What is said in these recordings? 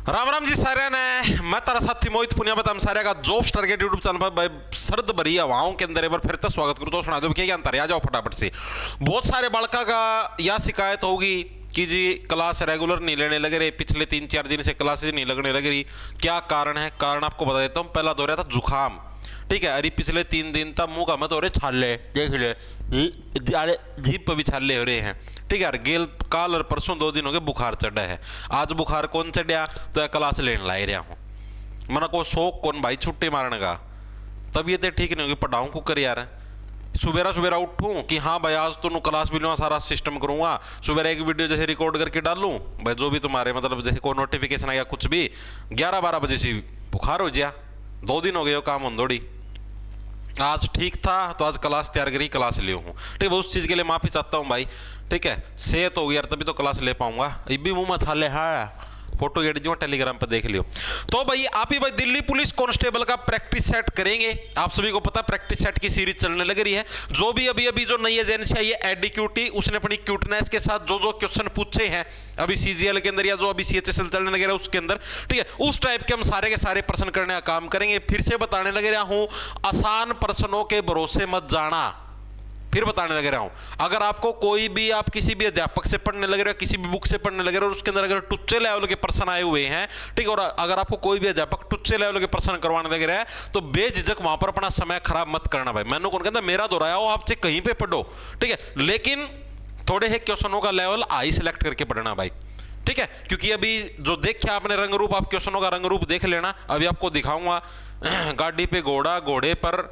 राम राम जी सारे ने, मैं तारा साथी मोहित पुनिया बताम सारे का जॉब स्टार के यूट्यूब चैनल पर भाई सर्द भरी हवाओं के अंदर एक बार फिर से स्वागत करूँ। तो सुना दो क्या अंतर आ जाओ फटाफट से। बहुत सारे बालका का यह शिकायत होगी कि जी क्लास रेगुलर नहीं लेने लग रहे, पिछले 3-4 दिन से क्लासेज नहीं लगने लग रही। क्या कारण है? कारण आपको बता देता हूँ। पहला दो रहा था जुकाम, ठीक है। अरे पिछले 3 दिन तक मुंह का मत हो रहे छाले, देख ले जीप पर भी छाले हो रहे हैं, ठीक है। गेल काल और परसों 2 दिन हो गए बुखार चढ़ा है। आज बुखार कौन चढ़िया तो क्लास लेने ला रहा हूँ। मना को शौक कौन भाई छुट्टी मारने का, तबीयत ठीक नहीं होगी पढ़ाऊँ को कर यार। सुबेरा सुबेरा उठूँ कि हाँ भाई आज तो क्लास भी लूँगा, सारा सिस्टम करूँगा। सुबेरा एक वीडियो जैसे रिकॉर्ड करके डालूँ भाई, जो भी तुम्हारे मतलब जैसे कोई नोटिफिकेशन आ गया कुछ भी, 11-12 बजे से बुखार हो जाए। 2 दिन हो गए काम होंदोड़ी। आज ठीक था तो आज क्लास तैयार करी, क्लास ले हूँ, ठीक है। उस चीज़ के लिए माफ़ी चाहता हूँ भाई, ठीक है। सेहत हो गई यार तभी तो क्लास ले पाऊंगा। ये भी मुँह में छाले, हाँ फोटो एड जो टेलीग्राम पर देख लियो। तो भाई आप ही भाई दिल्ली पुलिस कांस्टेबल का प्रैक्टिस सेट करेंगे। आप सभी को पता प्रैक्टिस सेट की सीरीज चलने लग रही है। जो भी अभी जो नई एजेंसी आई है एडीक्यूटी, उसने अपनी क्यूटनेस के साथ जो क्वेश्चन पूछे हैं अभी सीजीएल के अंदर या जो अभी सीएचएसएल चलने लगे रहा उसके अंदर, ठीक है, उस टाइप के हम सारे के सारे प्रश्न करने का काम करेंगे। फिर से बताने लगे रहा हूं, आसान प्रश्नों के भरोसे मत जाना। फिर बताने लग रहा हूं, अगर आपको कोई भी आप किसी भी अध्यापक से पढ़ने लग रहे हो, किसी भी बुक से पढ़ने लग रहे हो और उसके अंदर अगर टुच्चे लेवल के प्रश्न आए हुए हैं, ठीक है, और अगर आपको कोई भी अध्यापक टुच्चे लेवल के प्रश्न करवाने लग रहा है तो बेझिझक वहां पर अपना समय खराब मत करना भाई। मैंने कौन कहता मेरा दोहराया हो, आपसे कहीं पे पढ़ो, ठीक है, लेकिन थोड़े ही क्वेश्चनों का लेवल आई सिलेक्ट करके पढ़ना भाई, ठीक है। क्योंकि अभी जो देखा आपने रंग रूप, आप क्वेश्चनों का रंग रूप देख लेना। अभी आपको दिखाऊंगा गाड़ी पे घोड़ा, घोड़े पर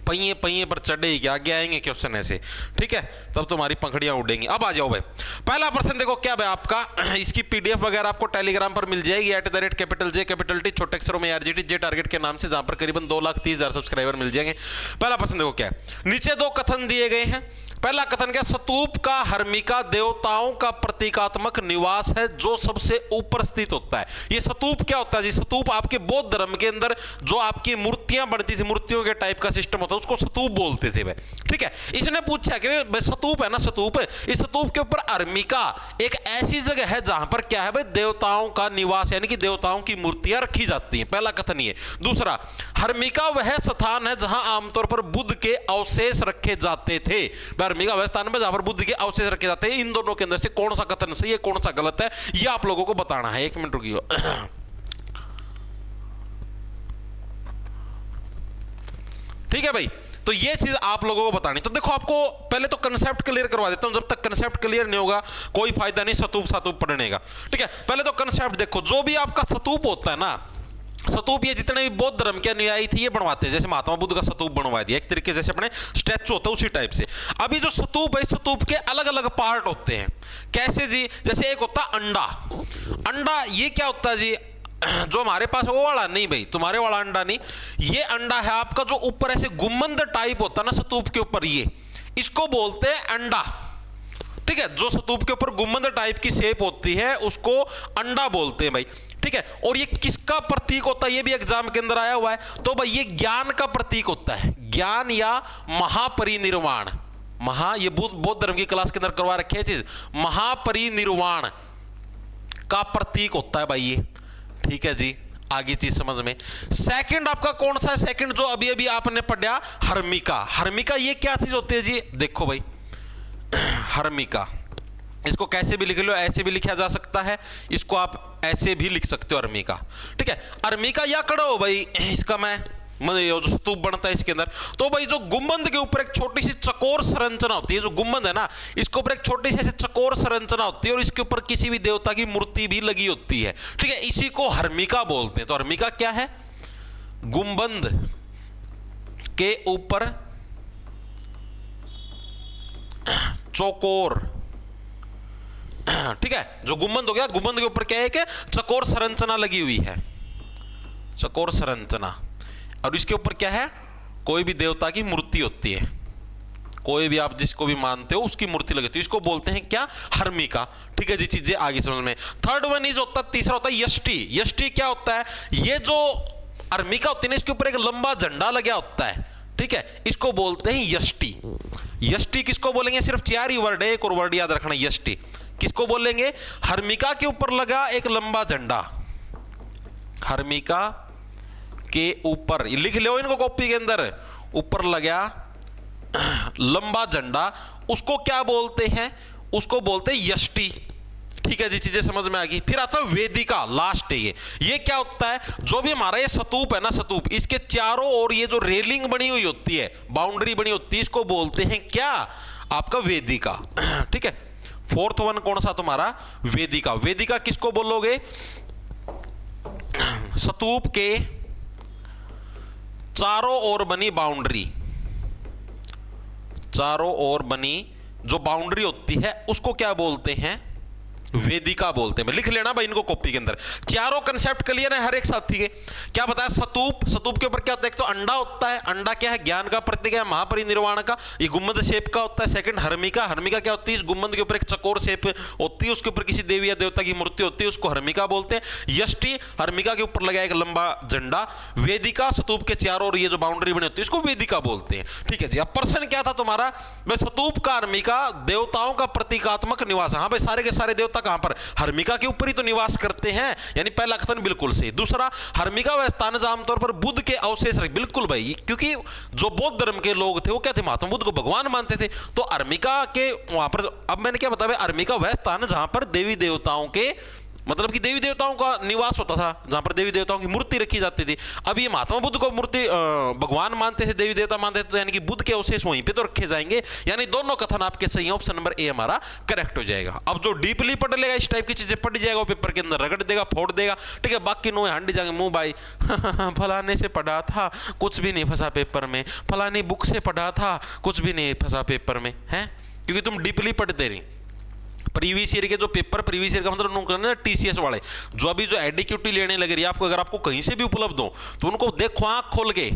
पहिए, पहिए पर चढ़े ही आगे आएंगे क्वेश्चन ऐसे, ठीक है, तब तुम्हारी पंखड़ियां उड़ेंगी। अब आ जाओ भाई, पहला प्रश्न देखो क्या भाई आपका, इसकी पीडीएफ वगैरह आपको टेलीग्राम पर मिल जाएगी @J छोटे अक्षरों में RGT जे टारगेट के नाम से, जहां पर करीबन 2,30,000 सब्सक्राइबर मिल जाएंगे। पहला प्रश्न देखो क्या है, नीचे 2 कथन दिए गए हैं। पहला कथन क्या, स्तूप का हर्मिका देवताओं का प्रतीकात्मक निवास है जो सबसे ऊपर स्थित होता है। ये स्तूप क्या होता है जी? स्तूप आपके बौद्ध धर्म के अंदर जो आपकी मूर्तियां बनती थी, मूर्तियों के टाइप का सिस्टम होता है, उसको स्तूप बोलते थे भाई, ठीक है। इसने पूछा कि भाई स्तूप है ना, स्तूप, इस स्तूप के ऊपर हर्मिका एक ऐसी जगह है जहां पर क्या है भाई, देवताओं का निवास यानी कि देवताओं की मूर्तियां रखी जाती हैं। पहला कथन ये। दूसरा, हर्मिका वह स्थान है जहां आमतौर पर बुद्ध के अवशेष रखे जाते थे। हर्मिका वह स्थान है जहां पर बुद्ध के अवशेष रखे जाते हैं। इन दोनों के अंदर से कौन सा कथन सही है, कौन सा गलत है, यह आप लोगों को बताना है। 1 मिनट रुकियो। ठीक है भाई, तो ये चीज आप लोगों को बतानी। तो देखो आपको पहले तो कंसेप्ट क्लियर करवा देता हूं, जब तक कंसेप्ट क्लियर नहीं होगा कोई फायदा नहीं स्तूप सातूप पढ़ने का, ठीक है। पहले तो कंसेप्ट देखो, जो भी आपका स्तूप होता है ना, स्तूप ये जितने भी बौद्ध धर्म के अनुयायी थे ये बनवाते हैं। जैसे महात्मा बुद्ध का स्तूप बनवा दिया, एक तरीके से जैसे अपने स्टैचू होता है उसी टाइप से। अभी जो स्तूप है, स्तूप के अलग अलग पार्ट होते हैं। कैसे जी? जैसे एक होता अंडा। अंडा ये क्या होता है जी, जो हमारे पास वो वाला नहीं भाई, तुम्हारे वाला अंडा नहीं, ये अंडा है आपका जो ऊपर ऐसे गुम्बद टाइप होता है ना स्तूप के ऊपर, ये इसको बोलते हैं अंडा, ठीक है। जो स्तूप के ऊपर गुम्बद टाइप की शेप होती है उसको अंडा बोलते हैं भाई, ठीक है। और ये किसका प्रतीक होता है, ये भी एग्जाम के अंदर आया हुआ है। तो भाई ये ज्ञान का प्रतीक होता है, ज्ञान या महापरिनिर्वाण। ये बौद्ध धर्म की क्लास के अंदर करवा रखे है चीज, महापरिनिर्वाण का प्रतीक होता है भाई ये, ठीक है जी। आगे चीज समझ में। सेकंड आपका कौन सा है? सेकंड जो अभी अभी आपने पढ़ा, हर्मिका। हर्मिका ये क्या चीज होती है जी? देखो भाई, हर्मिका इसको कैसे भी लिख लो, ऐसे भी लिखा जा सकता है, इसको आप ऐसे भी लिख सकते हो हर्मिका, ठीक है। हर्मिका या करो भाई, इसका मैं जो स्तूप बनता है इसके अंदर, तो भाई जो गुम्बद के ऊपर एक छोटी सी चकोर संरचना होती है, जो गुम्बद है ना इसके ऊपर एक छोटी सी चकोर संरचना होती है और इसके ऊपर किसी भी देवता की मूर्ति भी लगी होती है, ठीक है। इसी को हर्मिका बोलते हैं। तो हर्मिका क्या है? गुम्बद के ऊपर चौकोर, ठीक है। जो गुम्बद हो गया, गुम्बद के ऊपर क्या है कि चकोर संरचना लगी हुई है, चकोर संरचना, और इसके ऊपर क्या है? कोई भी देवता की मूर्ति होती है, कोई भी आप जिसको भी मानते हो उसकी मूर्ति लगी होती है, इसको बोलते हैं क्या? हर्मिका, ठीक है जी। चीजें आगे समझ में। थर्ड वन इज होता है, तीसरा होता है यष्टि। यष्टि क्या होता है? ये जो हर्मिका होती है ना इसके ऊपर एक लंबा झंडा लगा होता है, ठीक है, इसको बोलते हैं यष्टि। यष्टि किसको बोलेंगे? सिर्फ 4 ही वर्ड है, एक और वर्ड याद रखना, यष्टि किसको बोलेंगे? हर्मिका के ऊपर लगा एक लंबा झंडा, हर्मिका के ऊपर लिख लो इनको कॉपी के अंदर, ऊपर लगा लंबा झंडा, उसको क्या बोलते हैं? उसको बोलते हैं यष्टि। ठीक है जी, चीजें समझ में आ गई। फिर आता है वेदिका, लास्ट है ये क्या होता है? जो भी हमारा ये स्तूप है ना, स्तूप, इसके चारों ओर ये जो रेलिंग बनी हुई होती है, बाउंड्री बनी होती है, इसको बोलते हैं क्या? आपका वेदिका। ठीक है, फोर्थ वन कौन सा तुम्हारा? वेदिका। वेदिका किसको बोलोगे? स्तूप के चारों ओर बनी बाउंड्री, चारों ओर बनी जो बाउंड्री होती है उसको क्या बोलते हैं? वेदिका बोलते हैं। लिख लेना भाई इनको कॉपी के अंदर। चारों कंसेप्ट क्लियर है हर एक साथी के? क्या बताया? स्तूप, स्तूप के ऊपर क्या होता है? एक तो अंडा होता है, अंडा क्या है? ज्ञान का प्रतीक है, महापरिनिर्वाण का, ये गुम्बद शेप का होता है। सेकंड हर्मिका, हर्मिका क्या होती है? इस गुम्बद के ऊपर एक चकोर शेप होती है, उसके ऊपर किसी देवी या देवता की मूर्ति होती है, उसको हर्मिका बोलते हैं। यष्टि, हर्मिका के ऊपर लगा एक लंबा झंडा। वेदिका, स्तूप के चारों ओर ये जो बाउंड्री बनी होती है इसको वेदिका बोलते हैं। ठीक है जी। अब प्रश्न क्या था तुम्हारा? भाई स्तूप का, हर्मिका देवताओं का प्रतीकात्मक निवास। हाँ भाई, सारे के सारे देवता कहां पर? हर्मिका के ऊपर ही तो निवास करते हैं, यानी पहला कथन बिल्कुल सही। दूसरा, हर्मिका वह स्थान आमतौर पर बुद्ध के अवशेष रहे। बिल्कुल भाई, क्योंकि जो बौद्ध धर्म के लोग थे वो क्या थे? महात्मा बुद्ध को भगवान मानते थे, तो हर्मिका के वहां पर, अब मैंने क्या बताया? हर्मिका वह स्थान जहां पर देवी देवताओं के, मतलब कि देवी देवताओं का निवास होता था, जहां पर देवी देवताओं की मूर्ति रखी जाती थी। अब ये महात्मा बुद्ध को मूर्ति भगवान मानते थे, देवी देवता मानते थे, तो यानी कि बुद्ध के अवशेष वहीं पे तो रखे जाएंगे। यानी दोनों कथन आपके सही हैं। ऑप्शन नंबर ए हमारा करेक्ट हो जाएगा। अब जो डीपली पढ़ लेगा, इस टाइप की चीजें पढ़ जाएगा, वो पेपर के अंदर रगड़ देगा, फोड़ देगा। ठीक है, बाकी नो हांडी जाएंगे मुंह भाई फलाने से पढ़ा था, कुछ भी नहीं फंसा पेपर में, फलानी बुक से पढ़ा था, कुछ भी नहीं फंसा पेपर में, है क्योंकि तुम डीपली पढ़ते नहीं। प्रीवियस ईयर के जो पेपर, प्रीवियस ईयर का मतलब नौकरी टीसीएस वाले जो अभी जो एडिक्यूटी लेने लगे रही है आपको, अगर आपको कहीं से भी उपलब्ध हो तो उनको देखो आंख खोल के,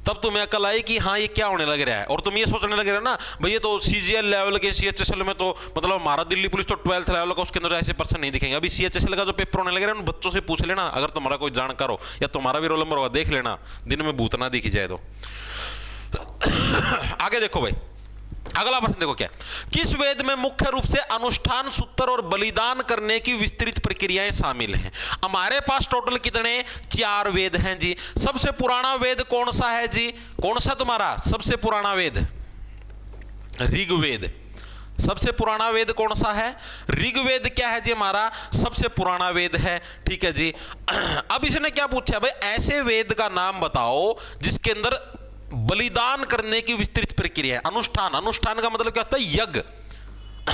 तब तुम्हें अकल आई कि हाँ ये क्या होने लग रहा है। और तुम ये सोचने लगे रहे ना भाई ये तो सीजीएल लेवल के, सीएचएसएल में तो मतलब हमारा दिल्ली पुलिस तो 12th लेवल का, उसके अंदर ऐसे पर्सन नहीं दिखेंगे। अभी सीएचएसएल का जो पेपर होने लग रहा है उन बच्चों से पूछ लेना, अगर तुम्हारा कोई जानकार हो या तुम्हारा भी रोल नंबर होगा, देख लेना, दिन में भूत ना दिखी जाए तो। आगे देखो भाई, अगला प्रश्न देखो क्या, किस वेद में मुख्य रूप से अनुष्ठान सूत्र और बलिदान करने की विस्तृत प्रक्रियाएं शामिल हैं? हमारे पास टोटल कितने? 4 वेद हैं जी। सबसे पुराना वेद कौन सा है जी? कौन सा तुम्हारा सबसे पुराना वेद? ऋग्वेद। सबसे पुराना वेद कौन सा है? ऋग्वेद क्या है जी? हमारा सबसे पुराना वेद है। ठीक है जी। अब इसने क्या पूछा भाई, ऐसे वेद का नाम बताओ जिसके अंदर बलिदान करने की विस्तृत प्रक्रिया है। अनुष्ठान, अनुष्ठान का मतलब क्या होता है? यज्ञ।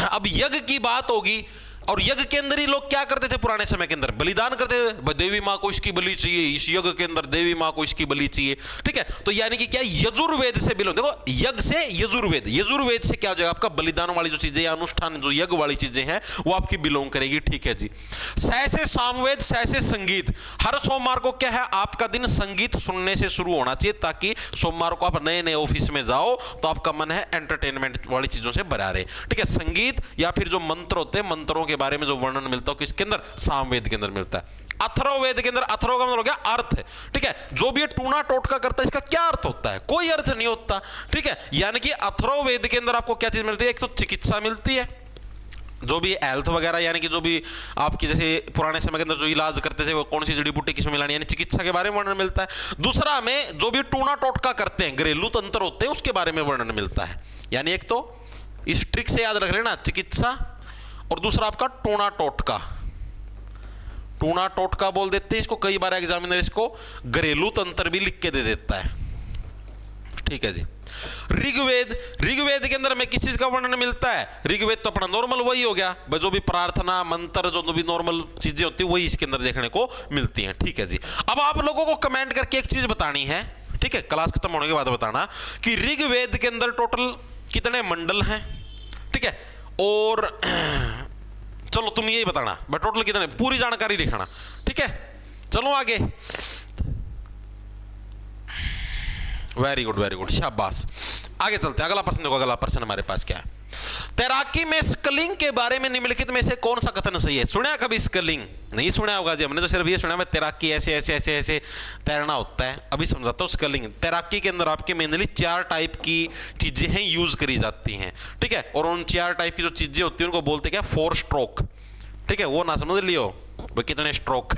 अब यज्ञ की बात होगी, और यज्ञ के अंदर ही लोग क्या करते थे पुराने समय के अंदर? बलिदान करते थे। देवी माँ को इसकी बलि चाहिए, इस यज्ञ के अंदर देवी माँ को इसकी बलि चाहिए। ठीक है, तो यानी कि क्या यजुर्वेद से बिलोंग, देखो यज्ञ से यजुर्वेद, यजुर्वेद से क्या हो जाएगा आपका? बलिदान वाली जो चीजें, अनुष्ठान जो यज्ञ वाली चीजें हैं वो आपकी बिलोंग करेगी। ठीक है जी। सहसे सामवेद, सहसे संगीत। हर सोमवार को क्या है आपका दिन संगीत सुनने से शुरू होना चाहिए, ताकि सोमवार को आप नए नए ऑफिस में जाओ तो आपका मन है एंटरटेनमेंट वाली चीजों से भरा रहे। ठीक है, संगीत या फिर जो मंत्र होते हैं, मंत्रों के बारे में जो वर्णन मिलता है किसके अंदर? सामवेद के अंदर मिलता है। अथर्ववेद के अंदर, अथर्व का मतलब हो गया अर्थ। ठीक है, जो भी टूना टोटका करता है इसका क्या अर्थ होता है? कोई अर्थ नहीं होता। ठीक है, यानी कि अथर्ववेद के अंदर आपको क्या चीज मिलती है? एक तो चिकित्सा मिलती है, जो भी हेल्थ वगैरह, यानी कि जो भी आपकी जैसे पुराने समय के अंदर जो इलाज करते थे वो कौन सी जड़ी बूटी किसमें मिलानी, यानी चिकित्सा के बारे में वर्णन मिलता है। दूसरा में जो भी टूना टोटका करते हैं, घरेलू तंत्र होते हैं, उसके बारे में वर्णन मिलता है। यानी एक तो इस ट्रिक से याद रख लेना, चिकित्सा, और दूसरा आपका टूना टोटका। टूना टोटका बोल देते हैं इसको, कई बार एग्जामिनर इसको घरेलू तंत्र भी लिख के दे देता है। ठीक है जी। ऋग्वेद, ऋग्वेद के अंदर में किस चीज का वर्णन मिलता है? ऋग्वेद तो अपना नॉर्मल वही हो गया, जो भी प्रार्थना मंत्र जो भी नॉर्मल चीजें होती है वही इसके अंदर देखने को मिलती हैं। ठीक है जी। अब आप लोगों को कमेंट करके एक चीज बतानी है, ठीक है, क्लास खत्म होने के बाद बताना कि ऋग्वेद के अंदर टोटल कितने मंडल हैं। ठीक है, और चलो तुम यही बताना बट टोटल कितने, पूरी जानकारी लिखना। ठीक है, चलो आगे। वेरी गुड, वेरी गुड, शाबाश। आगे चलते हैं, अगला प्रश्न देखो। अगला प्रश्न हमारे पास क्या है? तैराकी में स्कलिंग के बारे में निम्नलिखित में से कौन सा कथन सही है? सुना कभी स्कलिंग? नहीं सुना होगा जी, हमने तो सिर्फ ये सुना है तैराकी ऐसे ऐसे ऐसे ऐसे तैरना होता है। अभी समझाता हूँ स्कलिंग। तैराकी के अंदर आपके मेनली 4 टाइप की चीजें हैं, यूज करी जाती हैं। ठीक है, और उन 4 टाइप की जो चीजें होती हैं उनको बोलते क्या? 4 स्ट्रोक। ठीक है, वो ना समझ लियो भाई कितने स्ट्रोक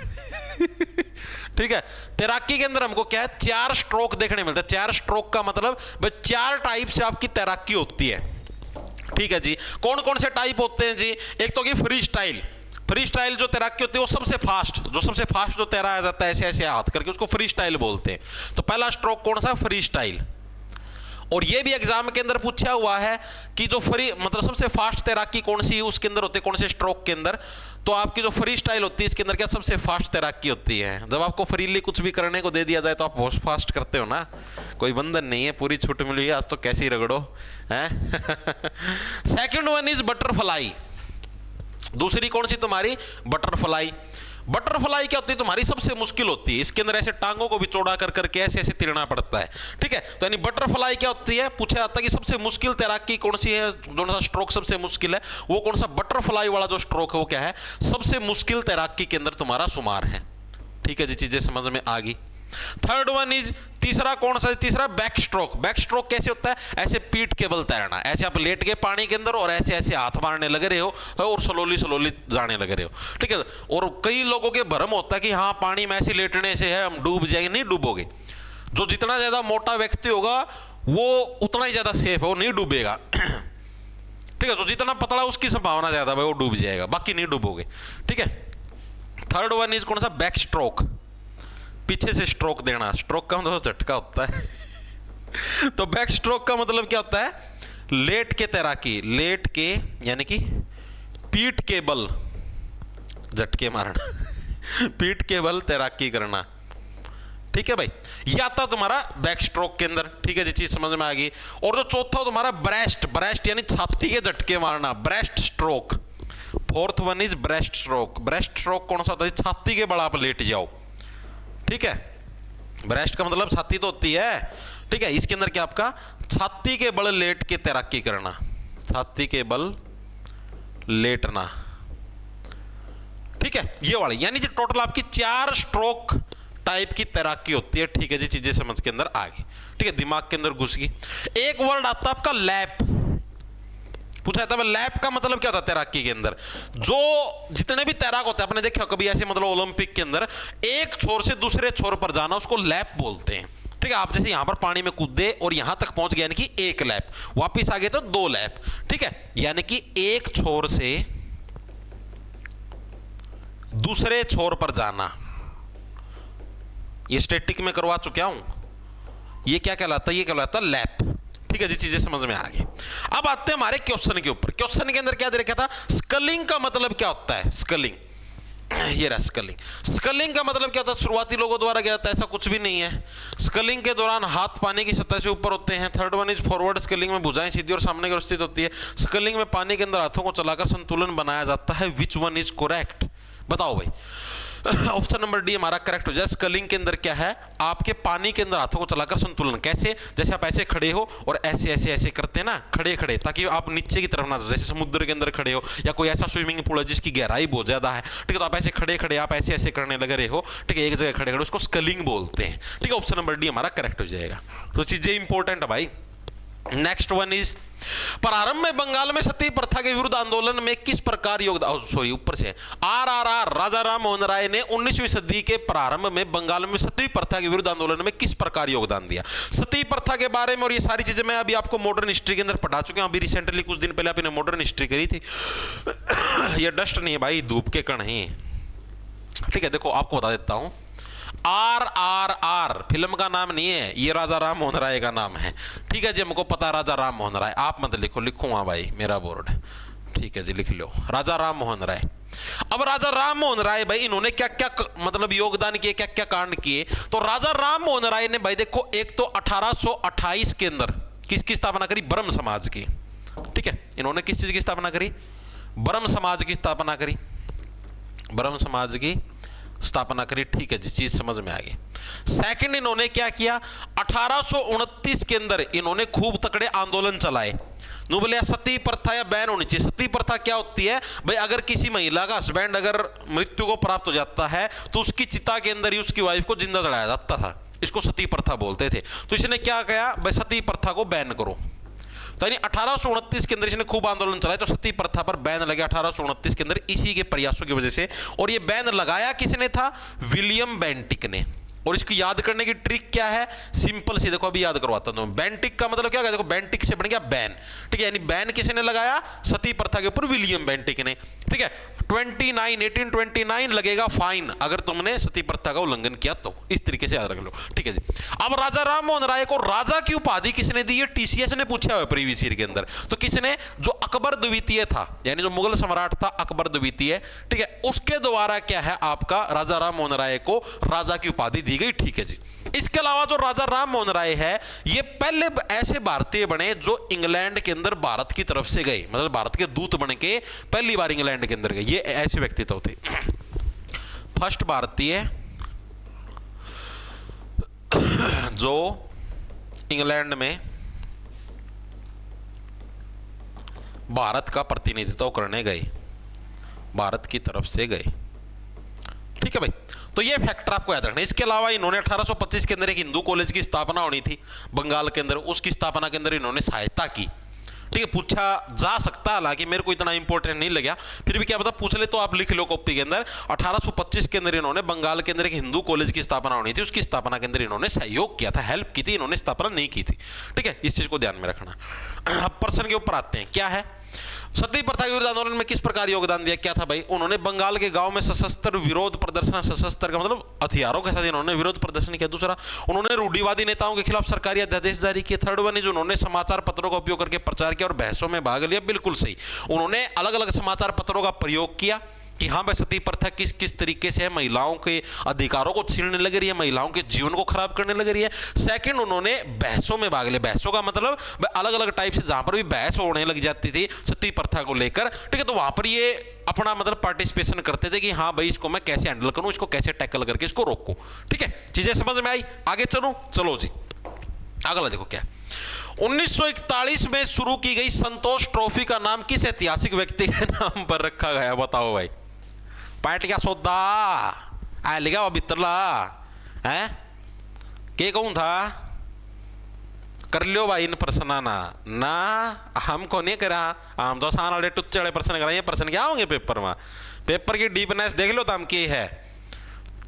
ठीक है, तैराकी के अंदर हमको क्या है, 4 स्ट्रोक देखने मिलते हैं। 4 स्ट्रोक का मतलब भाई 4 टाइप से आपकी तैराकी होती है। ठीक है जी, कौन कौन से टाइप होते हैं जी? एक तो कि फ्री स्टाइल। फ्री स्टाइल जो तैराकी होती है वो सबसे फास्ट जो तैराया जाता है ऐसे ऐसे हाथ करके, उसको फ्री स्टाइल बोलते हैं। तो पहला स्ट्रोक कौन सा? Free style. और ये भी एग्जाम के अंदर पूछा हुआ है कि जो फ्री मतलब सबसे फास्ट तैराकी कौन सी है, उसके अंदर होते कौन से स्ट्रोक के अंदर? तो आपकी जो फ्री स्टाइल होती है इसके अंदर क्या सबसे फास्ट तैराकी होती है। जब आपको फ्रीली कुछ भी करने को दे दिया जाए तो आप बहुत फास्ट करते हो ना, कोई बंधन नहीं है, पूरी छूट मिली है, आज तो कैसे ही रगड़ो है। Second one is butterfly. दूसरी कौन सी तुम्हारी? बटरफ्लाई। बटरफ्लाई क्या होती है? तुम्हारी सबसे मुश्किल होती है। इसके अंदर ऐसे टांगों को भी चौड़ा कर करके ऐसे ऐसे तिरना पड़ता है। ठीक है, तो यानी बटरफ्लाई क्या होती है? पूछा जाता है कि सबसे मुश्किल तैराकी कौन सी है, कौन सा स्ट्रोक सबसे मुश्किल है, वो कौन सा? बटरफ्लाई वाला जो स्ट्रोक है वो क्या है? सबसे मुश्किल तैराकी के अंदर तुम्हारा शुमार है। ठीक है जी, चीजें समझ में आ गई। थर्ड वन इज, तीसरा कौन सा? तीसरा बैक स्ट्रोक। बैक स्ट्रोक कैसे होता है? ऐसे पीठ के बल तैरना, ऐसे आप लेट गए पानी के अंदर और ऐसे ऐसे हाथ मारने लग रहे हो और स्लोली स्लोली जाने लग रहे हो। ठीक है, और कई लोगों के भ्रम होता है कि हाँ पानी में ऐसे लेटने से है हम डूब जाएंगे। नहीं डूबोगे। जो जितना ज्यादा मोटा व्यक्ति होगा वो उतना ही ज्यादा सेफ है, वो नहीं डूबेगा। ठीक है, तो जितना पतला उसकी संभावना ज्यादा है वो डूब जाएगा, बाकी नहीं डूबोगे। ठीक है, थर्ड वन इज कौन सा? Back stroke. पीछे से स्ट्रोक देना। स्ट्रोक का मतलब झटका होता है। तो बैक स्ट्रोक का मतलब क्या होता है? लेट के तैराकी। लेट के यानी कि पीठ के बल झटके मारना। पीठ के बल तैराकी करना। ठीक है भाई, ये आता तुम्हारा बैक स्ट्रोक के अंदर। ठीक है जी, चीज समझ में आ गई। और जो चौथा तुम्हारा ब्रेस्ट। ब्रेस्ट यानी छाती के झटके मारना, breast stroke. Fourth one is breast stroke. Breast stroke कौन सा होता है? छाती के बल आप लेट जाओ। ठीक है, ब्रेस्ट का मतलब छाती तो होती है। ठीक है, इसके अंदर क्या आपका छाती के बल लेट के तैराकी करना, छाती के बल लेटना। ठीक है, ये वाली यानी कि टोटल आपकी 4 स्ट्रोक टाइप की तैराकी होती है। ठीक है जी, चीजें समझ के अंदर आ गई। ठीक है, दिमाग के अंदर घुस गई। एक वर्ड आता है आपका लैप। पूछा जाता है लैप का मतलब क्या होता है तैराकी के अंदर? जो जितने भी तैराक होते हैं, आपने देखा कभी ऐसे मतलब ओलंपिक के अंदर एक छोर से दूसरे छोर पर जाना, उसको लैप बोलते हैं। ठीक है, आप जैसे यहां पर पानी में कूदे और यहां तक पहुंच गए यानी कि 1 लैप, वापिस आ गए तो 2 लैप। ठीक है, यानी कि एक छोर से दूसरे छोर पर जाना। ये स्टैटिक में करवा चुका हूं। ये क्या कहलाता है? ये कहलाता है लैप। ठीक है जी, चीजें समझ में आ गई। अब आते हैं हमारे क्वेश्चन के ऊपर। क्वेश्चन के अंदर क्या दे रखा था? स्कलिंग का मतलब क्या होता है? स्कलिंग, ये रहा स्कलिंग। स्कलिंग का मतलब क्या होता है? शुरुआती लोगों द्वारा क्या होता है? ऐसा कुछ भी नहीं है। स्कलिंग के दौरान हाथ पानी की सतह से ऊपर होते हैं। Third one is forward sculling में भुजाएं सीधी और सामने की ओर स्थित होती है। स्कलिंग में पानी के अंदर हाथों को चलाकर संतुलन बनाया जाता है। Which one is correct? बताओ भाई। ऑप्शन नंबर डी हमारा करेक्ट हो जाए। स्कलिंग के अंदर क्या है? आपके पानी के अंदर हाथों को चलाकर संतुलन। कैसे? जैसे आप ऐसे खड़े हो और ऐसे ऐसे ऐसे करते हैं ना, खड़े खड़े, ताकि आप नीचे की तरफ ना जाओ। जैसे समुद्र के अंदर खड़े हो या कोई ऐसा स्विमिंग पूल है जिसकी गहराई बहुत ज्यादा है। ठीक है, तो आप ऐसे खड़े खड़े आप ऐसे ऐसे करने लगे रहे हो। ठीक है, एक जगह खड़े खड़े, उसको स्कलिंग बोलते हैं। ठीक है, ऑप्शन नंबर डी हमारा करेक्ट हो जाएगा। तो चीजें इंपॉर्टेंट है भाई। नेक्स्ट वन इज, प्रारंभ में बंगाल में सती प्रथा के विरुद्ध आंदोलन में किस प्रकार योगदान, सॉरी ऊपर से, आरआरआर राजा राम मोहन राय ने 19वीं सदी के प्रारंभ में बंगाल में सती प्रथा के विरुद्ध आंदोलन में किस प्रकार योगदान दिया? सती प्रथा के बारे में और ये सारी चीजें मैं अभी आपको मॉडर्न हिस्ट्री के अंदर पढ़ा चुके हैं। अभी रिसेंटली कुछ दिन पहले आपने मॉडर्न हिस्ट्री करी थी। ये डस्ट नहीं है भाई, धूप के कण ही। ठीक है, देखो आपको बता देता हूं। RRR फिल्म का नाम नहीं है, ये राजा राम मोहन राय का नाम है। ठीक है जी, हमको पता राजा राम मोहन राय। आप मत लिखो, लिखूंगा भाई, मेरा बोर्ड। ठीक है जी, लिख लो राजा राम मोहन राय। अब राजा राम मोहन राय भाई इन्होंने क्या क्या मतलब योगदान किए, क्या क्या कांड किए? तो राजा राम मोहन राय ने भाई देखो, एक तो 1828 के अंदर किसकी स्थापना करी? ब्रह्म समाज की। ठीक है, इन्होंने किस चीज की स्थापना करी? ब्रह्म समाज की स्थापना करी। ब्रह्म समाज की स्थापना करी। ठीक है जी, चीज समझ में आ गई। सेकंड, इन्होंने क्या किया? 1829 के अंदर इन्होंने खूब तकड़े आंदोलन चलाए। नो बोले सती प्रथा या बैन होनी चाहिए। सती प्रथा क्या होती है भाई? अगर किसी महिला का हस्बैंड अगर मृत्यु को प्राप्त हो जाता है तो उसकी चिता के अंदर ही उसकी वाइफ को जिंदा जलाया जाता था। इसको सती प्रथा बोलते थे। तो इसने क्या किया भाई? सती प्रथा को बैन करो। तो यानी 1829 के अंदर इसने खूब आंदोलन चलाया, तो सती प्रथा पर बैन लगा 1829 के अंदर इसी के प्रयासों की वजह से। और ये बैन लगाया किसने था? विलियम बेंटिक ने। और इसको याद करने की ट्रिक क्या है? सिंपल सी, देखो अभी याद करवाता हूं। बेंटिक का मतलब क्या है? देखो बेंटिक से बन गया बैन, ठीक है, यानी बैन किसने लगाया? सती प्रथा के ऊपर विलियम बेंटिक ने, ठीक है। 1829 लगेगा फाइन अगर तुमने सती प्रथा का उल्लंघन किया तो, इस तरीके से याद रख लो, ठीक है जी। अब राजा राम मोहन राय को राजा की उपाधि किसने दी है? टीसीएस ने पूछा हुआ प्रीवियस ईयर के अंदर। तो किसने? जो अकबर द्वितीय था, यानी जो मुगल सम्राट था अकबर द्वितीय, ठीक है, उसके द्वारा क्या है आपका राजा राम मोहन राय को राजा की उपाधि दी गई, ठीक है जी। इसके अलावा जो राजा राम मोहन राय है, ये पहले ऐसे भारतीय बने जो इंग्लैंड के अंदर भारत की तरफ से गए, मतलब भारत के दूत बन के पहली बार इंग्लैंड के अंदर गए। ये ऐसे व्यक्तित्व थे। फर्स्ट भारतीय जो इंग्लैंड में भारत का प्रतिनिधित्व करने गए, भारत की तरफ से गए, ठीक है भाई। तो ये फैक्टर आपको याद रखना। इसके अलावा इन्होंने 1825 के अंदर एक हिंदू कॉलेज की स्थापना होनी थी बंगाल के अंदर, उसकी स्थापना के अंदर इन्होंने सहायता की, ठीक है। पूछा जा सकता, हालांकि मेरे को इतना इंपॉर्टेंट नहीं लगा, फिर भी क्या पता पूछ ले तो आप लिख लो कॉपी के अंदर। 1825 के अंदर इन्होंने बंगाल के अंदर एक हिंदू कॉलेज की स्थापना होनी थी, उसकी स्थापना के अंदर इन्होंने सहयोग किया था, हेल्प की थी, इन्होंने स्थापना नहीं की थी, ठीक है। इस चीज को ध्यान में रखना। अब प्रश्न के ऊपर आते हैं, क्या है? सती प्रथा के विरुद्ध आंदोलन में किस प्रकार योगदान दिया? क्या था भाई? उन्होंने बंगाल के गांव में सशस्त्र विरोध प्रदर्शन, सशस्त्र का मतलब हथियारों के साथ इन्होंने विरोध प्रदर्शन किया। दूसरा, उन्होंने रूढ़िवादी नेताओं के खिलाफ सरकारी अध्यादेश जारी किए। थर्ड वन इज उन्होंने समाचार पत्रों का उपयोग करके प्रचार किया और बहसों में भाग लिया। बिल्कुल सही, उन्होंने अलग अलग समाचार पत्रों का प्रयोग किया कि हाँ भाई सती प्रथा किस किस तरीके से महिलाओं के अधिकारों को छीनने लग रही है, महिलाओं के जीवन को खराब करने लग रही है। सेकंड, उन्होंने बहसों में भाग लिया। बहसों का मतलब अलग अलग टाइप से जहां पर भी बहस होने लग जाती थी सती प्रथा को लेकर, ठीक है, तो वहां पर ये अपना मतलब पार्टिसिपेशन करते थे कि हाँ भाई इसको मैं कैसे हैंडल करूं, इसको कैसे टैकल करके इसको रोकूं, ठीक है। चीजें समझ में आई? आगे चलो जी, अगला देखो क्या 1941 में शुरू की गई संतोष ट्रॉफी का नाम किस ऐतिहासिक व्यक्ति के नाम पर रखा गया? बताओ भाई। पार्टी का सौदा आ लिखा बितरला है के कहूं था कर लियो भाई। इन प्रश्न ना हमको नहीं करा, हम तो आसान वाले टुच्चे वाले प्रश्न करा। ये प्रश्न क्या होंगे पेपर में? पेपर की डीपनेस देख लो तम की है।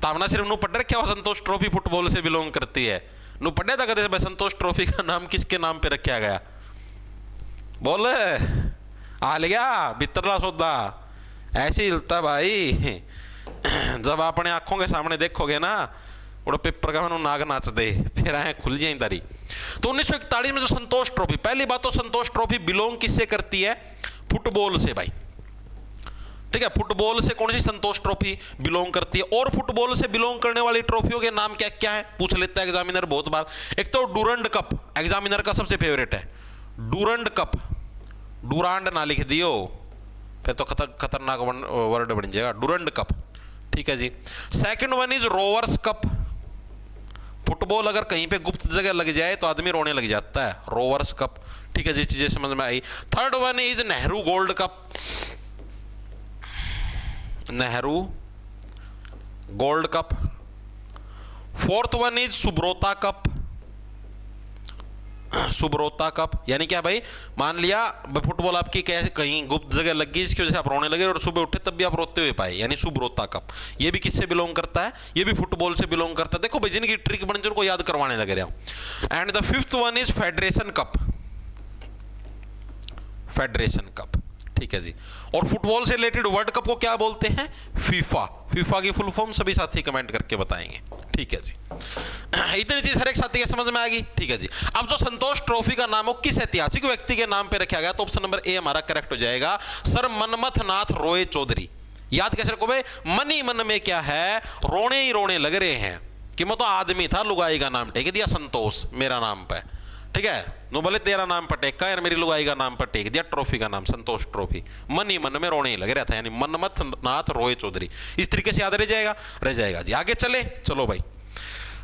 तामना सिर्फ नू पढ़ रखा हो संतोष ट्रॉफी फुटबॉल से बिलोंग करती है। नू पढ़े था कदे भाई संतोष ट्रॉफी का नाम किसके नाम पे रखा गया? बोल आ लिया बितरला सौदा ऐसे ही हिलता भाई। जब अपने आंखों के सामने देखोगे ना वो पेपर का मनु नाग नाच दे, फिर आए खुल जाए तारी। तो 1941 में जो संतोष ट्रॉफी, पहली बात तो संतोष ट्रॉफी बिलोंग किससे करती है? फुटबॉल से भाई, ठीक है। फुटबॉल से कौन सी संतोष ट्रॉफी बिलोंग करती है? और फुटबॉल से बिलोंग करने वाली ट्रॉफियों के नाम क्या क्या है? पूछ लेता है एग्जामिनर बहुत बार। एक तो डूरंड कप, एग्जामिनर का सबसे फेवरेट है डूरंड कप। डूरांड ना लिख दियो फिर तो खतरनाक वर्ड बन जाएगा, डूरंड कप, ठीक है जी। Second one is Rovers Cup. Football अगर कहीं पे गुप्त जगह लग जाए तो आदमी रोने लग जाता है, रोवर्स कप, ठीक है जी। चीजें समझ में आई। Third one is Nehru Gold Cup, Nehru Gold Cup. Fourth one is Subroto Cup, Subroto Cup. यानी क्या भाई, मान लिया फुटबॉल आपकी कहीं गुप्त जगह लग गई इसकी वजह से आप रोने लगे और सुबह उठे तब भी आप रोते हुए पाए, यानी सुब्रोता कप। ये भी किससे बिलोंग करता है? ये भी फुटबॉल से बिलोंग करता है। देखो भाई जिनकी ट्रिक बन जिनको याद करवाने लगे रहे हो। And the fifth one is federation cup, federation cup, ठीक है जी। और फुटबॉल से रिलेटेड वर्ल्ड कप को क्या बोलते हैं? फीफा। फीफा की फुल फॉर्म सभी साथी कमेंट करके बताएंगे, ठीक है जी। इतनी चीज हर एक साथी के समझ में आएगी, ठीक है जी। अब जो संतोष ट्रॉफी का नाम हो किस ऐतिहासिक व्यक्ति के नाम पे रखा गया? तो ऑप्शन नंबर ए हमारा करेक्ट हो जाएगा, सर मनमथ नाथ रॉय चौधरी। याद कैसे रखो भाई? मन ही मन में क्या है, रोने ही रोने लग रहे हैं कि मैं तो आदमी था, लुगाई का नाम टेक दिया संतोष मेरा नाम पे, ठीक है। नो बोले तेरा नाम पर टेका यार, मेरी लुगाई का नाम पर टेक दिया ट्रॉफी का नाम संतोष ट्रॉफी। मन ही मन में रोने ही लग रहा था, यानी मनमथ नाथ रॉय चौधरी। इस तरीके से याद रह जाएगा जी। आगे चलो भाई।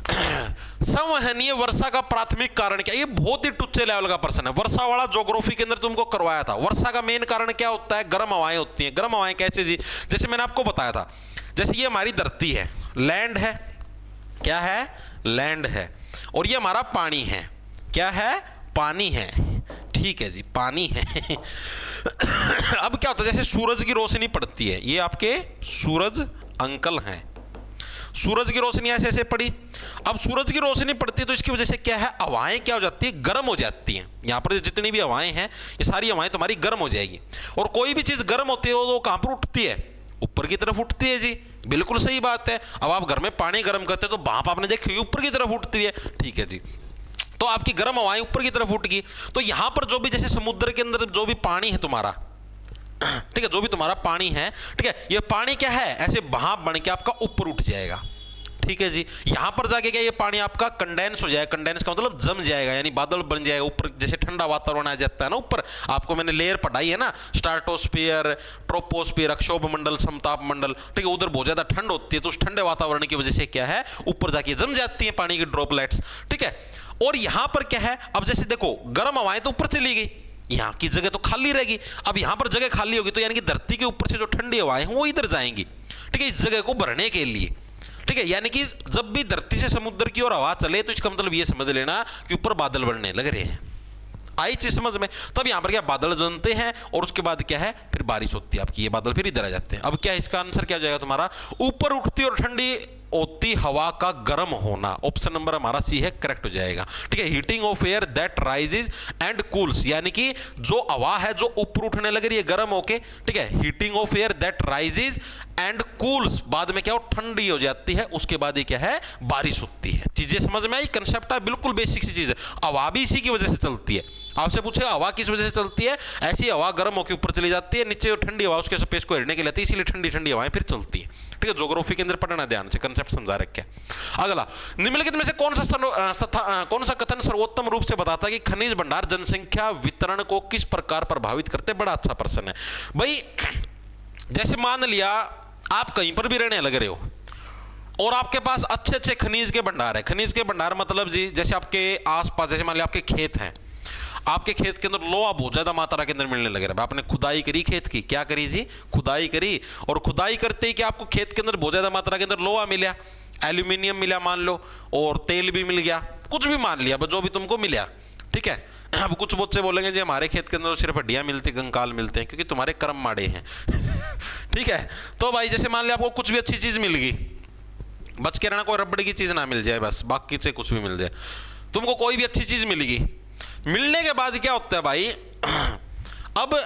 संवहनीय वर्षा का प्राथमिक कारण क्या? ये बहुत ही टुच्चे लेवल का प्रश्न है। वर्षा वाला ज्योग्राफी के अंदर तुमको करवाया था। वर्षा का मेन कारण क्या होता है? गर्म हवाएं होती हैं। गर्म हवाएं कैसे जी? जैसे मैंने आपको बताया था, जैसे ये हमारी धरती है, लैंड है, क्या है? लैंड है। और ये हमारा पानी है, क्या है? पानी है, ठीक है जी, पानी है। अब क्या होता है, जैसे सूरज की रोशनी पड़ती है, ये आपके सूरज अंकल हैं, सूरज की रोशनी ऐसे ऐसे पड़ी। अब सूरज की रोशनी पड़ती है तो इसकी वजह से क्या है, हवाएं क्या हो जाती है, गर्म हो जाती हैं। यहाँ पर जितनी भी हवाएं हैं ये सारी हवाएं तुम्हारी गर्म हो जाएगी। और कोई भी चीज़ गर्म होती है तो कहाँ पर उठती है, ऊपर की तरफ उठती है जी, बिल्कुल सही बात है। अब आप घर में पानी गर्म करते हो तो भाप आपने देखी ऊपर की तरफ उठती है, ठीक है जी। तो आपकी गर्म हवाएं ऊपर की तरफ उठ गई। तो यहाँ पर जो भी जैसे समुद्र के अंदर जो भी पानी है तुम्हारा, ठीक है, जो भी तुम्हारा पानी है, ठीक है, ये पानी क्या है, ऐसे भाप बन के आपका ऊपर उठ जाएगा, ठीक है जी। यहां पर जाके क्या ये पानी आपका कंडेंस हो जाएगा, कंडेंस का मतलब जम जाएगा, यानी बादल बन जाएगा ऊपर, जैसे ठंडा वातावरण आ जाता है ना ऊपर। आपको मैंने लेयर पढ़ाई है ना, स्ट्रेटोस्फीयर, ट्रोपोस्फीयर, अक्षोभ मंडल, समताप मंडल, ठीक है, उधर बहुत ज्यादा ठंड होती है, तो उस ठंडे वातावरण की वजह से क्या है, ऊपर जाके जम जाती है पानी की ड्रॉपलेट्स, ठीक है। और यहां पर क्या है, अब जैसे देखो गर्म हवाएं तो ऊपर चली गई, यहाँ की जगह तो खाली रहेगी। अब यहाँ पर जगह खाली होगी तो यानी कि धरती के ऊपर से जो ठंडी हवाएं हैं वो इधर जाएंगी, ठीक है, इस जगह को भरने के लिए, ठीक है। यानी कि जब भी धरती से समुद्र की ओर हवा चले तो इसका मतलब ये समझ लेना कि ऊपर बादल बनने लग रहे हैं। आई चीज समझ में। तब यहाँ पर क्या बादल बनते हैं और उसके बाद क्या है, फिर बारिश होती है आपकी, ये बादल फिर इधर आ जाते हैं। अब क्या इसका आंसर क्या हो जाएगा तुम्हारा, ऊपर उठती और ठंडी होती हवा का गर्म होना। ऑप्शन नंबर हमारा सी है, करेक्ट हो जाएगा, ठीक है। Heating of air that rises and cools, यानी कि जो हवा है जो ऊपर उठने लग रही है गर्म होके, ठीक है, heating of air that rises and cools, बाद में क्या हो, ठंडी हो जाती है, उसके बाद ये क्या है, बारिश होती है। चीजें समझ में आई, कंसेप्ट है, बिल्कुल बेसिक सी चीज है। हवा भी इसी की वजह से चलती है। आपसे पूछेगा हवा किस वजह से चलती है, ऐसी हवा गर्म होकर ऊपर चली जाती है, नीचे ठंडी हवा उसके स्पेस को हिलने के लिए आती है, इसीलिए ठंडी ठंडी हवाएं फिर चलती है, ठीक है। ज्योग्राफी के अंदर पढ़ना ध्यान से, कंसेप्ट समझा रखे। अगला, निम्नलिखित में से कौन सा कथन सर्वोत्तम रूप से बताता है कि खनिज भंडार जनसंख्या वितरण को किस प्रकार प्रभावित करते हैं। बड़ा अच्छा प्रश्न है भाई। जैसे मान लिया आप कहीं पर भी रहने लग रहे हो और आपके पास अच्छे अच्छे खनिज के भंडार है। खनिज के भंडार मतलब जी, जैसे आपके आसपास, जैसे मान लिया आपके खेत हैं, आपके खेत के अंदर लोहा बहुत ज्यादा मात्रा के अंदर मिलने लग रहा है। आपने खुदाई करी खेत की, क्या करी जी, खुदाई करी, और खुदाई करते ही कि आपको खेत के अंदर बहुत ज्यादा मात्रा के अंदर लोहा मिला, एल्यूमिनियम मिला मान लो, और तेल भी मिल गया, कुछ भी मान लिया, जो भी तुमको मिला, ठीक है। अब कुछ बच्चे बोलेंगे जी हमारे खेत के अंदर सिर्फ हड्डियां मिलती, कंकाल मिलते हैं, क्योंकि तुम्हारे कर्म माड़े हैं। ठीक है, तो भाई जैसे मान लिया आपको कुछ भी अच्छी चीज मिल गई, बच के रहना कोई रबड़ी की चीज ना मिल जाए, बस बाकी से कुछ भी मिल जाए, तुमको कोई भी अच्छी चीज मिल गई। मिलने के बाद क्या होता है भाई, अब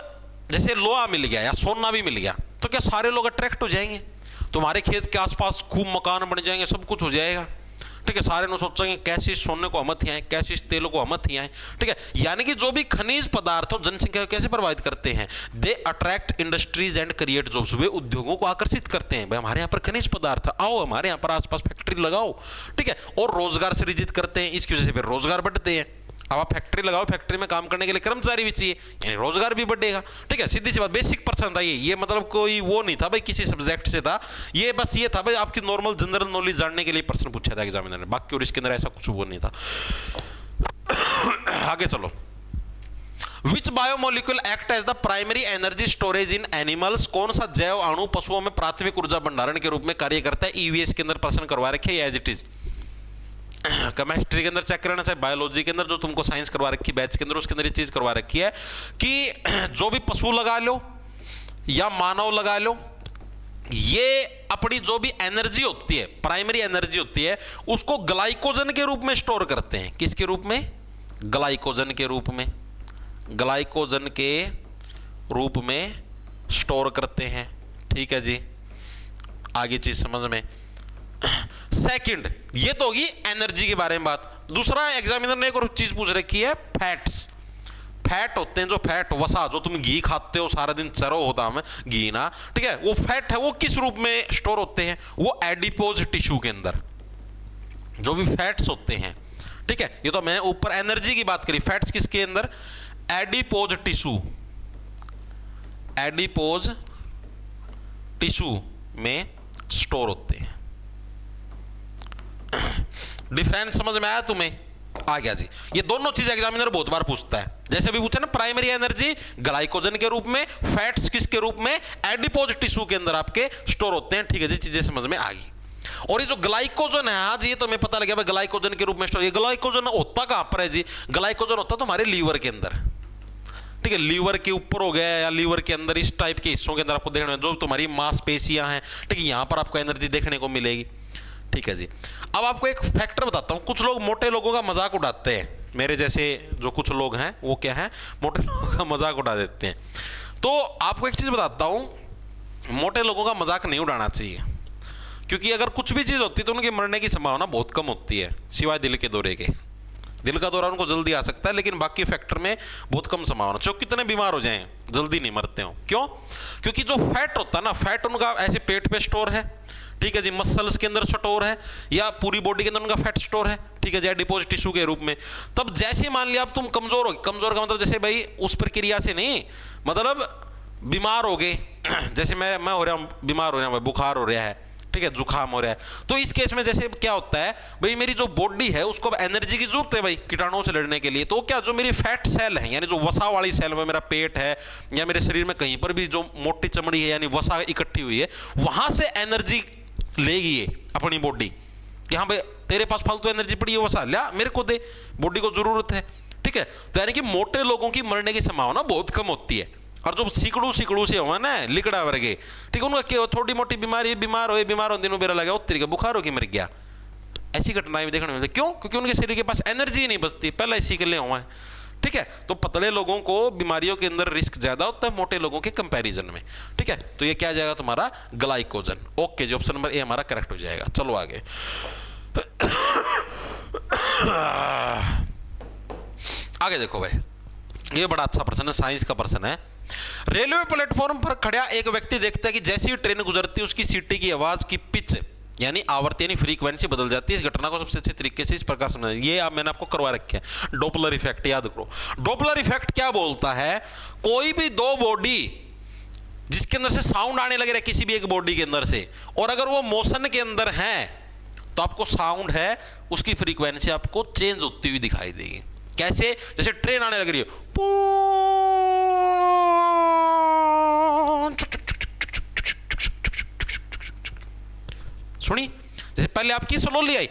जैसे लोहा मिल गया या सोना भी मिल गया, तो क्या सारे लोग अट्रैक्ट हो जाएंगे, तुम्हारे खेत के आसपास खूब मकान बन जाएंगे, सब कुछ हो जाएगा, ठीक है। सारे लोग सोचेंगे कैसे इस सोने को हम थियाएं, कैसे इस तेल को हम थियाएं, ठीक है। यानी कि जो भी खनिज पदार्थ हो जनसंख्या को कैसे प्रभावित करते हैं, they attract industries and create jobs, वे उद्योगों को आकर्षित करते हैं। भाई हमारे यहाँ पर खनिज पदार्थ, आओ हमारे यहाँ पर आसपास फैक्ट्री लगाओ, ठीक है, और रोजगार सृजित करते हैं, इसकी वजह से फिर रोजगार बढ़ते हैं। अब आप फैक्ट्री लगाओ, फैक्ट्री में काम करने के लिए कर्मचारी भी चाहिए, यानी रोजगार भी बढ़ेगा, ठीक है। सीधी सी बात, बेसिक प्रश्न था ये मतलब कोई वो नहीं था भाई किसी सब्जेक्ट से था, ये बस ये था भाई आपकी नॉर्मल जनरल नॉलेज जानने के लिए प्रश्न पूछा था एग्जामिनर ने, बाकी और इसके अंदर ऐसा कुछ वो नहीं था। आगे चलो। Which biomolecule act as the primary energy storage in animals, कौन सा जैव अणु पशुओं में प्राथमिक ऊर्जा भंडारण के रूप में कार्य करता है। ईवीएस के अंदर प्रश्न करवा रखे एज इट इज, केमिस्ट्री के अंदर चेक करना, चाहे बायोलॉजी के अंदर जो तुमको साइंस करवा रखी बैच के अंदर, उसके अंदर ये चीज करवा रखी है कि जो भी पशु लगा लो या मानव लगा लो, ये अपनी जो भी एनर्जी होती है, प्राइमरी एनर्जी होती है, उसको ग्लाइकोजन के रूप में स्टोर करते हैं। किसके रूप में, ग्लाइकोजन के रूप में, ग्लाइकोजन के रूप में स्टोर करते हैं, ठीक है जी। आगे चीज समझ में। सेकंड, ये तो होगी एनर्जी के बारे में बात। दूसरा, एग्जामिनर ने एक और चीज पूछ रखी है, फैट्स। फैट होते हैं जो फैट वसा, जो तुम घी खाते हो सारा दिन, चरो होता है घी ना, ठीक है, वो फैट है, वो किस रूप में स्टोर होते हैं, वो एडिपोज टिश्यू के अंदर जो भी फैट्स होते हैं, ठीक है। ये तो मैं ऊपर एनर्जी की बात करी, फैट्स किसके अंदर, एडिपोज टिश्यू, एडिपोज टिश्यू में स्टोर होते हैं। डिफरेंस समझ में आया तुम्हें, आ गया जी। ये दोनों चीज एग्जामिनर बहुत बार पूछता है, जैसे भी पूछा ना, प्राइमरी एनर्जी ग्लाइकोजन के रूप में, फैट्स किसके रूप में, एडिपोज टिश्यू के अंदर आपके स्टोर होते हैं, ठीक है जी। चीजें समझ में आ गई। और ये जो ग्लाइकोजन है, आज ये तो हमें पता लगा ग्लाइकोजन के रूप में स्टोर, ये ग्लाइकोजन होता कहां पर है जी, ग्लाइकोजन होता तो हमारे लीवर के अंदर, ठीक है, लीवर के ऊपर हो गया या लीवर के अंदर, इस टाइप के हिस्सों के अंदर आपको देखने जो तुम्हारी मांसपेशियां हैं, ठीक है, यहाँ पर आपको एनर्जी देखने को मिलेगी। ठीक है जी। अब आपको एक फैक्टर बताता हूँ, कुछ लोग मोटे लोगों का मजाक उड़ाते हैं, मेरे जैसे जो कुछ लोग हैं वो क्या है, मोटे लोगों का मजाक उड़ा देते हैं। तो आपको एक चीज़ बताता हूँ, मोटे लोगों का मजाक नहीं उड़ाना चाहिए, क्योंकि अगर कुछ भी चीज़ होती है तो उनके मरने की संभावना बहुत कम होती है, सिवाय दिल के दौरे के। दिल का दौरा उनको जल्दी आ सकता है, लेकिन बाकी फैक्टर में बहुत कम संभावना। जो कितने बीमार हो जाएं जल्दी नहीं मरते हो, क्यों? क्योंकि जो फैट होता है ना, फैट उनका ऐसे पेट पे स्टोर है, ठीक है जी, मसल्स के अंदर स्टोर है, या पूरी बॉडी के अंदर उनका फैट स्टोर है, ठीक है जी, एडिपोज टिश्यू के रूप में। तब जैसे मान लिया अब तुम कमजोर हो, कमजोर का मतलब जैसे भाई उस प्रक्रिया से नहीं, मतलब बीमार हो गए, जैसे मैं हो रहा हूँ, बीमार हो रहा हूँ, बुखार हो रहा है, ठीक है, जुकाम हो रहा है, तो इस केस में जैसे क्या होता है भाई, मेरी जो बॉडी है उसको एनर्जी की जरूरत है भाई कीटाणुओं से लड़ने के लिए। तो क्या जो मेरी फैट सेल है, यानी जो वसा वाली सेल में मेरा पेट है या मेरे शरीर में कहीं पर भी जो मोटी चमड़ी है यानी वसा इकट्ठी हुई है, वहां से एनर्जी लेगी ये अपनी बॉडी कि हाँ भाई तेरे पास फालतू एनर्जी पड़ी है, वसा ला मेरे को दे, बॉडी को जरूरत है। ठीक है, तो यानी कि मोटे लोगों की मरने की संभावना बहुत कम होती है। और जो सिकड़ू से हुआ ना लिकड़ा वर्गे, ठीक है, उनका क्या थोड़ी मोटी बीमारी, बीमार हो दिनों बेरा लगा उत्तरी का बुखार हो के मर गया, ऐसी घटनाएं भी देखने मिलती। क्यों? क्योंकि उनके शरीर के पास एनर्जी नहीं बचती, पहले इसी के लिए हुआ है। ठीक है, तो पतले लोगों को बीमारियों के अंदर रिस्क ज्यादा होता है मोटे लोगों के कंपैरिजन में। ठीक है, तो ये क्या जाएगा तुम्हारा ग्लाइकोजन। ओके जी, ऑप्शन नंबर ए हमारा करेक्ट हो जाएगा। चलो आगे। आगे देखो भाई, ये बड़ा अच्छा प्रश्न है, साइंस का प्रश्न है। रेलवे प्लेटफॉर्म पर खड़ा एक व्यक्ति देखता है कि जैसी ही ट्रेन गुजरती है उसकी सीटी की आवाज की पिच यानी आवर्ती यानी फ्रीक्वेंसी बदल जाती है। इस घटना को सबसे अच्छे तरीके से इस प्रकार समझना, ये आप मैंने आपको करवा रखे हैं, डोपलर इफेक्ट याद करो। डोपलर इफेक्ट क्या बोलता है, कोई भी दो बॉडी जिसके अंदर से साउंड आने लगे किसी भी एक बॉडी के अंदर से, और अगर वो मोशन के अंदर है तो आपको साउंड है उसकी फ्रीक्वेंसी आपको चेंज होती हुई दिखाई देगी। कैसे? जैसे ट्रेन आने लग रही है, सुनी, जैसे पहले आपकी स्लोली आई,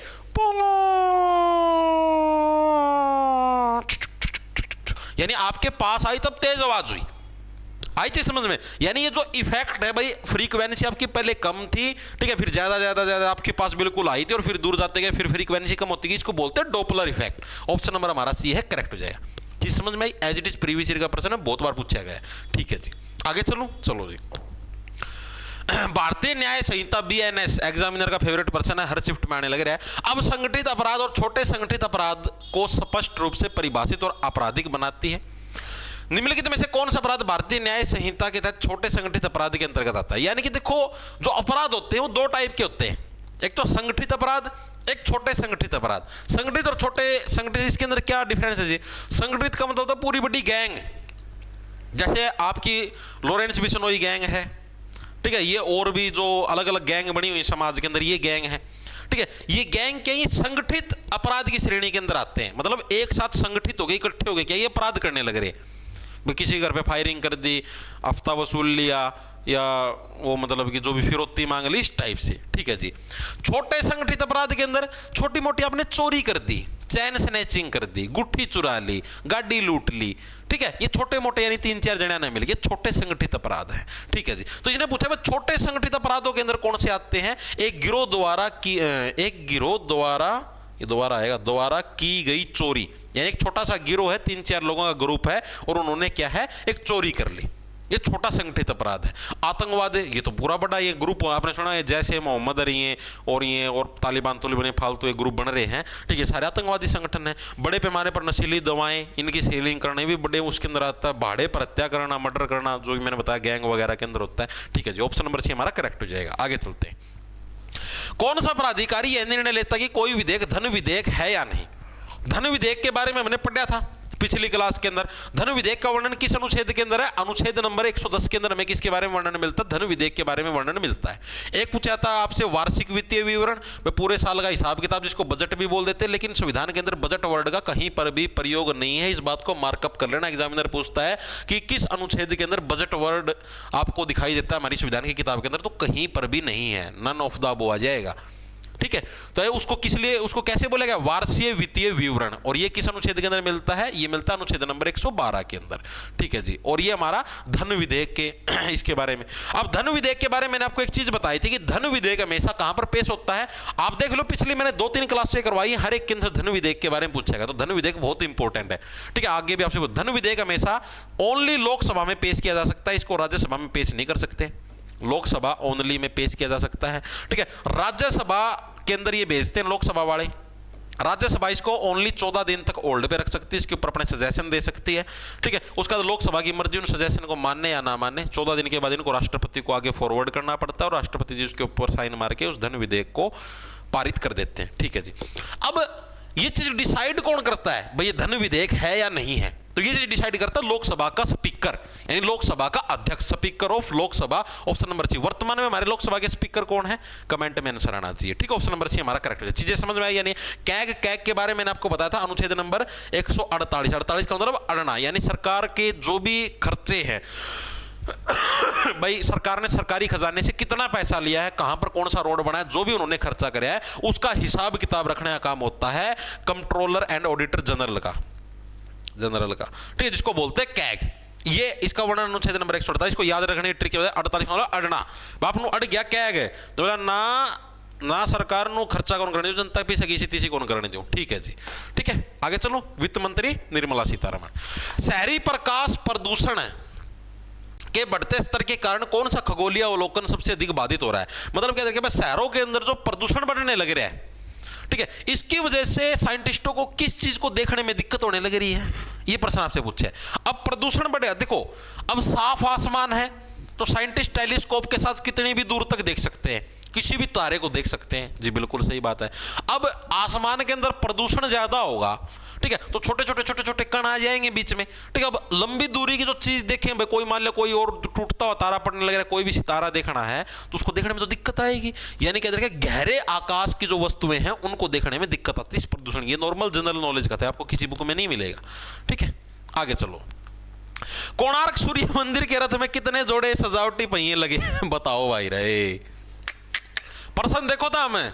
यानी आपके पास आई तब तेज आवाज हुई। आई चीज समझ में? यानी ये जो इफेक्ट है भाई, फ्रीक्वेंसी आपकी पहले कम थी, ठीक है, फिर ज्यादा ज्यादा ज्यादा आपके पास बिल्कुल आई थी और फिर दूर जाते गए, फिर फ्रीक्वेंसी कम होती गई। इसको बोलते हैं डोपलर इफेक्ट। ऑप्शन नंबर हमारा सी है, करेक्ट हो जाएगा। चीज समझ में आई? As it is previous year का प्रश्न है, बहुत बार पूछा गया है। ठीक है जी, आगे चलो। चलो जी, भारतीय न्याय संहिता BNS एग्जामिनर का फेवरेट पर्सन है, हर शिफ्ट में आने लग रहा है। अब संगठित अपराध और छोटे संगठित अपराध को स्पष्ट रूप से परिभाषित और आपराधिक बनाती है। निम्नलिखित में से कौन सा अपराध भारतीय न्याय संहिता के तहत छोटे संगठित अपराध के अंतर्गत आता है? यानी कि देखो, जो अपराध होते हैं वो दो टाइप के होते हैं, एक तो संगठित अपराध, एक छोटे संगठित अपराध। संगठित और छोटे संगठित, इसके अंदर क्या डिफरेंस है जी? संगठित का मतलब होता है पूरी बड़ी गैंग, जैसे आपकी लॉरेंस बिश्नोई गैंग है, ठीक है, ये और भी जो अलग अलग गैंग बनी हुई समाज के अंदर, ये गैंग है। ठीक है, ये गैंग क्या, ये संगठित अपराध की श्रेणी के अंदर आते हैं। मतलब एक साथ संगठित हो गए, इकट्ठे हो गए, क्या ये अपराध करने लग रहे, किसी घर पे फायरिंग कर दी, हफ्ता वसूल लिया, या वो मतलब कि जो भी फिरौती मांग ली, इस टाइप से। ठीक है जी। छोटे संगठित अपराध के अंदर छोटी मोटी आपने चोरी कर दी, चैन स्नैचिंग कर दी, गुट्ठी चुरा ली, गाड़ी लूट ली, ठीक है, ये छोटे मोटे यानी 3-4 जने ने मिल गए, छोटे संगठित अपराध है। ठीक है जी। तो इसने पूछा भाई छोटे संगठित अपराधों के अंदर कौन से आते हैं? एक गिरोह द्वारा की गई चोरी, यानी एक छोटा सा गिरोह है, 3-4 लोगों का ग्रुप है और उन्होंने क्या है, एक चोरी कर ली, ये छोटा संगठित अपराध है। आतंकवाद है, ये तो पूरा बड़ा ये ग्रुप, आपने सुना है जैसे मोहम्मद और तालिबान फालतू ग्रुप बन रहे हैं, ठीक है, सारे आतंकवादी संगठन है। बड़े पैमाने पर नशीली दवाएं, इनकी सेलिंग करना भी बड़े उसके अंदर आता है। भाड़े पर हत्या करना, मर्डर करना, जो भी मैंने बताया गैंग वगैरह के अंदर होता है। ठीक है जी, ऑप्शन नंबर सी हमारा करेक्ट हो जाएगा। आगे चलते हैं। कौन सा प्राधिकारी यह निर्णय लेता कि कोई विधेयक धन विधेयक है या नहीं? धन विधेयक के बारे में हमने पढ़ा था पिछली क्लास के अंदर। धन विधेयक का वर्णन किस अनुच्छेद के अंदर है? अनुच्छेद नंबर 110 के अंदर हमें किसके बारे में वर्णन मिलता है? धन विधेयक के बारे में वर्णन मिलता है। एक पूछा था आपसे वार्षिक वित्तीय विवरण, पूरे साल का हिसाब किताब, जिसको बजट भी बोल देते हैं, लेकिन संविधान के अंदर बजट वर्ड का कहीं पर भी प्रयोग नहीं है। इस बात को मार्कअप कर लेना। एग्जामिनर पूछता है कि किस अनुच्छेद के अंदर बजट वर्ड आपको दिखाई देता है हमारी संविधान की किताब के अंदर, तो कहीं पर भी नहीं है, नन ऑफ द अबव आ जाएगा। ठीक है, तो ये उसको किस लिए, उसको कैसे बोला गया, वार्षिक वित्तीय विवरण। और ये किस अनुच्छेद के अंदर मिलता है, ये मिलता है अनुच्छेद नंबर 112 के अंदर। ठीक है जी, और ये हमारा धन विधेयक के इसके बारे में। अब धन विधेयक के बारे में मैंने आपको एक चीज बताई थी कि धन विधेयक हमेशा कहां पर पेश होता है। आप देख लो पिछली मैंने 2-3 क्लास से करवाई, हर एक के अंदर धन विधेयक के बारे में पूछेगा, तो धन विधेयक बहुत इंपॉर्टेंट है। ठीक है, आगे भी आपसे, धन विधेयक हमेशा ओनली लोकसभा में पेश किया जा सकता है, इसको राज्यसभा में पेश नहीं कर सकते, लोकसभा ओनली में पेश किया जा सकता है। ठीक है, राज्यसभा के अंदर ये भेजते हैं लोकसभा वाले, राज्यसभा इसको ओनली 14 दिन तक होल्ड पे रख सकती है, इसके ऊपर अपने सजेशन दे सकती है। ठीक है, उसका लोकसभा की मर्जी उन सजेशन को मानने या ना मानने, 14 दिन के बाद इनको राष्ट्रपति को आगे फॉरवर्ड करना पड़ता है और राष्ट्रपति जी उसके ऊपर साइन मार के उस धन विधेयक को पारित कर देते हैं। ठीक है जी, अब ये चीज डिसाइड कौन करता है भाई ये धन विधेयक है या नहीं है, तो ये चीज डिसाइड करता है लोकसभा का स्पीकर, यानी लोकसभा का अध्यक्ष, speaker of Lok Sabha. Option number C. वर्तमान में हमारे लोकसभा के स्पीकर कौन है, कमेंट में आंसर आना चाहिए। ठीक है, ऑप्शन नंबर सी हमारा करेक्ट है। चीजें समझ में आई यानी कैग, कैग के बारे में मैंने आपको बताया था, अनुच्छेद नंबर 148, 48 का मतलब अड़ना, यानी सरकार के जो भी खर्चे हैं भाई सरकार ने सरकारी खजाने से कितना पैसा लिया है, कहां पर कौन सा रोड बना है, जो भी उन्होंने खर्चा कराया है उसका हिसाब किताब रखने का काम होता है कंट्रोलर एंड ऑडिटर जनरल का, ठीक है, जिसको बोलते हैं कैग। ये इसका वर्णन अनुच्छेद नंबर 148, इसको याद रखने की ट्रिक है। 48 मतलब अड़ना, बाप नु अड़ गया कैग है तो बोला ना सरकार नु खर्चा कौन करने दो, जनता पैसे किसी तीसी कौन करने दो। ठीक है जी, ठीक है, आगे चलो। वित्त मंत्री निर्मला सीतारमण। शहरी प्रकाश प्रदूषण के बढ़ते स्तर के कारण कौन सा खगोलीय अवलोकन सबसे अधिक बाधित हो रहा है, मतलब क्या देखिए शहरों के अंदर जो प्रदूषण बढ़ने लग रहा है, ठीक है, इसकी वजह से साइंटिस्टों को किस चीज को देखने में दिक्कत होने लग रही है, ये प्रश्न आपसे पूछे। अब प्रदूषण बढ़े, देखो अब साफ आसमान है तो साइंटिस्ट टेलीस्कोप के साथ कितनी भी दूर तक देख सकते हैं, किसी भी तारे को देख सकते हैं। जी बिल्कुल सही बात है। अब आसमान के अंदर प्रदूषण ज्यादा होगा, ठीक है, तो छोटे छोटे कण आ जाएंगे बीच में। ठीक है, अब लंबी दूरी की जो चीज देखें भाई, कोई मान लो कोई और टूटता हुआ तारा पड़ने लग रहा है, कोई भी सितारा देखना है तो उसको देखने में तो दिक्कत आएगी, यानी क्या देखिए गहरे आकाश की जो वस्तुएं हैं उनको देखने में दिक्कत आती है इस प्रदूषण। ये नॉर्मल जनरल नॉलेज का था, आपको किसी बुक में नहीं मिलेगा। ठीक है, आगे चलो। कोणार्क सूर्य मंदिर के रथ में कितने जोड़े सजावटी पहिए लगे बताओ भाई रहे। प्रश्न देखो था हमें,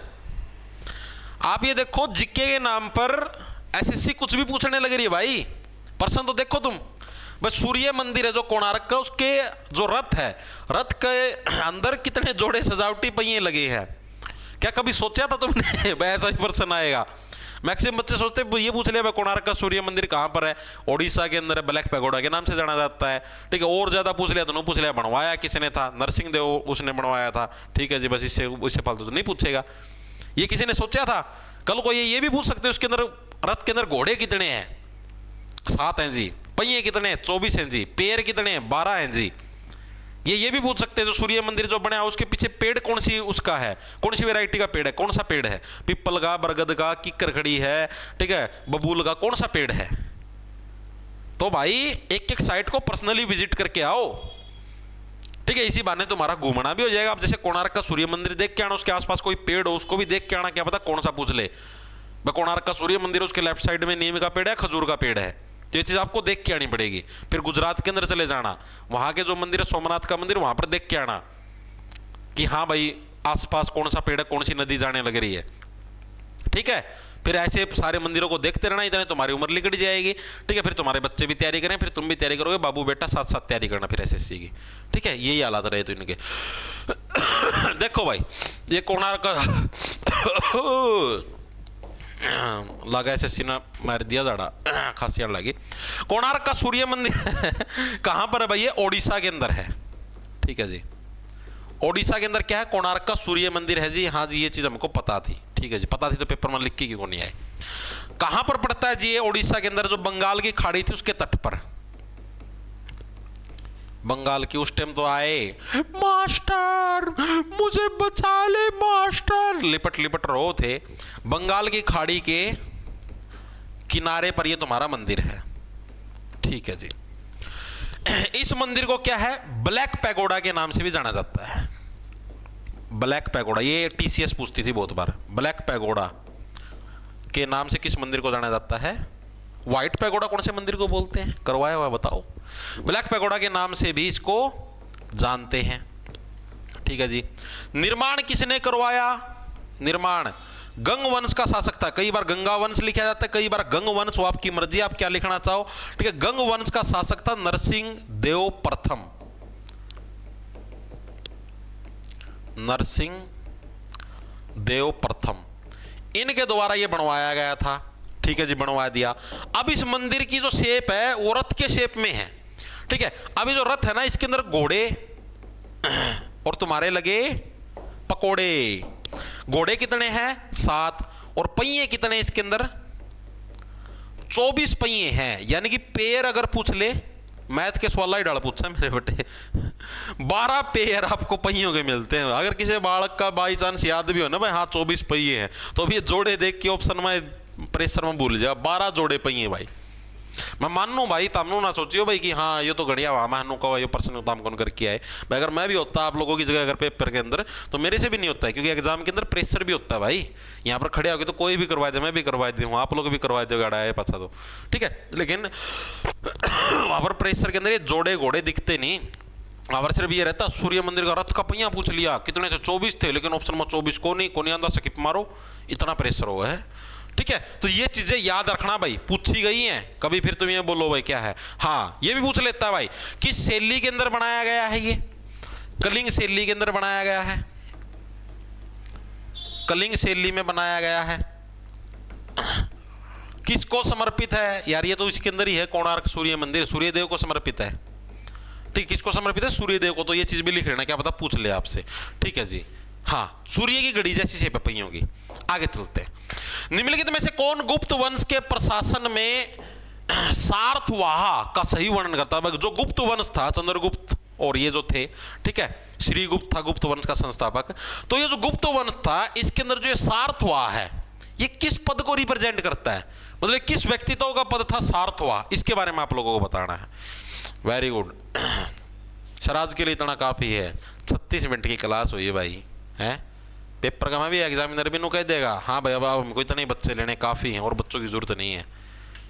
आप ये देखो जीके के नाम पर एसएससी कुछ भी पूछने लग रही है भाई, प्रश्न तो देखो तुम। बस सूर्य मंदिर है जो कोणार्क का, उसके जो रथ है, रथ के अंदर कितने जोड़े सजावटी पहिए लगे हैं। क्या कभी सोचा था तुमने भाई ऐसा ही प्रश्न आएगा। मैक्सिमम बच्चे सोचते ये पूछ लिया भाई कोणार्क का सूर्य मंदिर कहाँ पर है, ओडिशा के अंदर है, ब्लैक पैगोडा के नाम से जाना जाता है। ठीक है, और ज्यादा पूछ लिया तो नहीं पूछ लिया बनवाया किसने था, नरसिंह देव उसने बनवाया था। ठीक है जी, बस इससे फालतू तो नहीं पूछेगा। ये किसी ने सोचा था, कल को ये भी पूछ सकते हैं उसके अंदर रथ के अंदर घोड़े कितने हैं, 7 हैं जी, पहिए कितने हैं, 24 हैं जी, पैर कितने हैं, 12 हैं जी। ये भी पूछ सकते हैं जो सूर्य मंदिर जो बना है उसके पीछे पेड़ कौन सी उसका है, कौन सी वैरायटी का पेड़ है, कौन सा पेड़ है, पीपल का, बरगद का, किक्कर खड़ी है, ठीक है, बबूल का, कौन सा पेड़ है। तो भाई एक एक साइट को पर्सनली विजिट करके आओ। ठीक है, इसी बहाने तुम्हारा घूमना भी हो जाएगा। अब जैसे कोणार्क का सूर्य मंदिर देख के आना, उसके आसपास कोई पेड़ हो उसको भी देख के आना, क्या पता कौन सा पूछ ले। भाई कोणार्क का सूर्य मंदिर उसके लेफ्ट साइड में नीम का पेड़ है, खजूर का पेड़ है, तो ये चीज आपको देख के आनी पड़ेगी। फिर गुजरात के अंदर चले जाना, वहां के जो मंदिर है सोमनाथ का मंदिर, वहां पर देख के आना कि हाँ भाई आसपास कौन सा पेड़ है, कौन सी नदी जाने लग रही है। ठीक है, फिर ऐसे सारे मंदिरों को देखते रहना, इतने तुम्हारी उम्र निकट जाएगी। ठीक है, फिर तुम्हारे बच्चे भी तैयारी करें, फिर तुम भी तैयारी करोगे, बाबू बेटा साथ साथ तैयारी करना फिर एसएससी की। ठीक है, यही हालात रहे तो इनके। देखो भाई ये कोणार्क का लगा एसएससी ने मार दिया जाड़ा, खांसी आने लगी। कोणार्क का सूर्य मंदिर कहां पर है भाई, ये ओडिशा के अंदर है। ठीक है जी, ओडिशा के अंदर क्या है, कोणार्क का सूर्य मंदिर है जी। हाँ जी, ये चीज हमको पता थी। ठीक है जी, पता थी तो पेपर में लिख के क्यों नहीं आए। कहां पर पड़ता है जी ये ओडिशा के अंदर, जो बंगाल की खाड़ी थी उसके तट पर। बंगाल की उस टाइम तो आए मास्टर मुझे बचा ले मास्टर, लिपट लिपट रो थे। बंगाल की खाड़ी के किनारे पर ये तुम्हारा मंदिर है। ठीक है जी, इस मंदिर को क्या है, ब्लैक पैगोडा के नाम से भी जाना जाता है। ब्लैक पैगोडा, ये टीसीएस पूछती थी बहुत बार, ब्लैक पैगोडा के नाम से किस मंदिर को जाना जाता है। व्हाइट पैगोडा कौन से मंदिर को बोलते हैं, करवाया हुआ बताओ। ब्लैक पैगोडा के नाम से भी इसको जानते हैं। ठीक है जी, निर्माण किसने करवाया, निर्माण। गंग वंश का शासक था, कई बार गंगा वंश लिखा जाता है, कई बार गंग वंश, वो आपकी मर्जी, आप क्या लिखना चाहो। ठीक है, गंग वंश का शासक था नरसिंह देव प्रथम। नरसिंह देव प्रथम, इनके द्वारा ये बनवाया गया था। ठीक है जी, बनवा दिया। अब इस मंदिर की जो शेप है वो रथ के शेप में है। ठीक है, अभी जो रथ है ना, इसके अंदर घोड़े और तुम्हारे लगे पकोड़े। घोड़े कितने हैं? 7। और पहिए कितने इसके अंदर? 24 पहिए हैं। यानी कि पैर अगर पूछ ले, मैथ के सवाल ही डाल पूछा मेरे बेटे 12 पैर आपको पहियों के मिलते हैं। अगर किसी बालक का बाई चांस याद भी हो ना भाई, हाँ 24 पहिए हैं, तो अभी ये जोड़े देख के ऑप्शन में प्रेशर में भूल जाओ, 12 जोड़े पहिए भाई। मैं मानू भाई, तमनु ना सोचियो भाई कि हाँ ये तो गड़िया हुआ, मैं कहो ये पर्सन काम कौन करके आए भाई। अगर मैं भी होता आप लोगों की जगह अगर पेपर के अंदर, तो मेरे से भी नहीं होता है, क्योंकि एग्जाम के अंदर प्रेशर भी होता है भाई। यहाँ पर खड़े होगे तो कोई भी करवा दे, मैं भी करवा दी हूँ, आप लोग भी करवा दो गाड़ा है पाछा तो। ठीक है, लेकिन वहाँ पर प्रेशर के अंदर ये जोड़े घोड़े दिखते नहीं, वहाँ पर सिर्फ ये रहता सूर्य मंदिर का रथ का पहिया पूछ लिया कितने थे, 24 थे, लेकिन ऑप्शन में 24 को नहीं आंदा, स्किप मारो, इतना प्रेशर हुआ है। ठीक है, तो ये चीजें याद रखना भाई, पूछी गई हैं कभी, फिर तुम ये बोलो भाई क्या है। हाँ, ये भी पूछ लेता है भाई, किस शैली के अंदर बनाया गया है? ये कलिंग शैली के अंदर बनाया गया है, कलिंग शैली में बनाया गया है। किसको समर्पित है? यार ये तो इसके अंदर ही है, कोणार्क सूर्य मंदिर, सूर्यदेव को समर्पित है। ठीक, किसको समर्पित है? सूर्यदेव को। तो ये चीज भी लिख लेना, क्या पता पूछ ले आपसे। ठीक है जी, हाँ, सूर्य की घड़ी जैसी शेप है पहियों की। आगे चलते हैं। निम्नलिखित में से कौन गुप्त वंश के प्रशासन में सार्थवाहा का सही वर्णन करता है? जो गुप्त वंश था, चंद्रगुप्त और ये जो थे, ठीक है, श्रीगुप्त था गुप्त वंश का संस्थापक। तो ये जो गुप्त वंश था, इसके अंदर जो ये सार्थवाह है, ये किस पद को रिप्रेजेंट करता है? मतलब किस व्यक्तित्व का पद था सार्थवाह? इसके बारे में आप लोगों को बताना है। वेरी गुड, शराज के लिए इतना काफी है। 36 मिनट की क्लास हुई है भाई, है पेपर का मैं भी एग्जामिनर भी नु कह देगा हाँ भाई अब हमको इतने बच्चे लेने काफ़ी हैं और बच्चों की जरूरत नहीं है,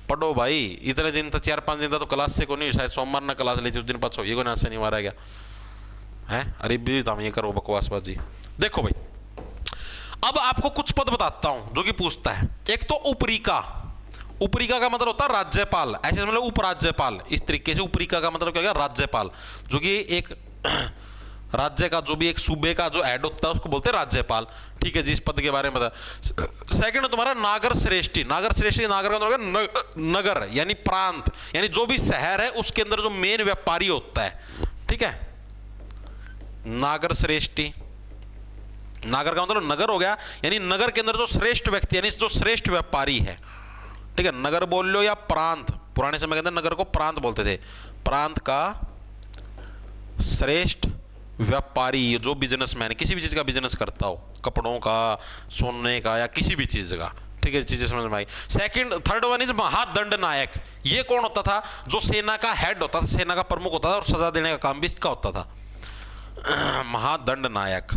पढ़ो भाई। इतने दिन तक 4-5 दिन तक तो क्लास से को नहीं, शायद सोमवार ना क्लास ली थी, उस दिन पास ये को ना से नहीं मारा गया है। अरे भी तुम ये करो बकवासबाजी। देखो भाई, अब आपको कुछ पद बताता हूं जो कि पूछता है। एक तो उपरीका, उपरीका का मतलब होता है राज्यपाल, ऐसे मतलब उपराज्यपाल, इस तरीके से उपरीका का मतलब क्या होगा? राज्यपाल, जो कि एक राज्य का जो भी एक सूबे का जो हेड होता है उसको बोलते हैं राज्यपाल। ठीक है जी, इस पद के बारे में बता। सेकंड तुम्हारा नागर श्रेष्ठी, नागर श्रेष्ठी, नागर का मतलब नगर यानी प्रांत, यानी जो भी शहर है उसके अंदर जो मेन व्यापारी होता है। ठीक है, नागर श्रेष्ठी, नागर का मतलब नगर हो गया, यानी नगर के अंदर जो श्रेष्ठ व्यक्ति यानी जो श्रेष्ठ व्यापारी है। ठीक है, नगर बोल लो या प्रांत, पुराने समय के अंदर नगर को प्रांत बोलते थे। प्रांत का श्रेष्ठ व्यापारी, जो बिजनेसमैन किसी भी चीज का बिजनेस करता हो, कपड़ों का, सोने का या किसी भी चीज का। ठीक है, चीजें समझ में आई। थर्ड वन इज महादंड नायक। ये कौन होता था? जो सेना का हेड होता था, सेना का प्रमुख होता था और सजा देने का काम भी इसका होता था। महादंड नायक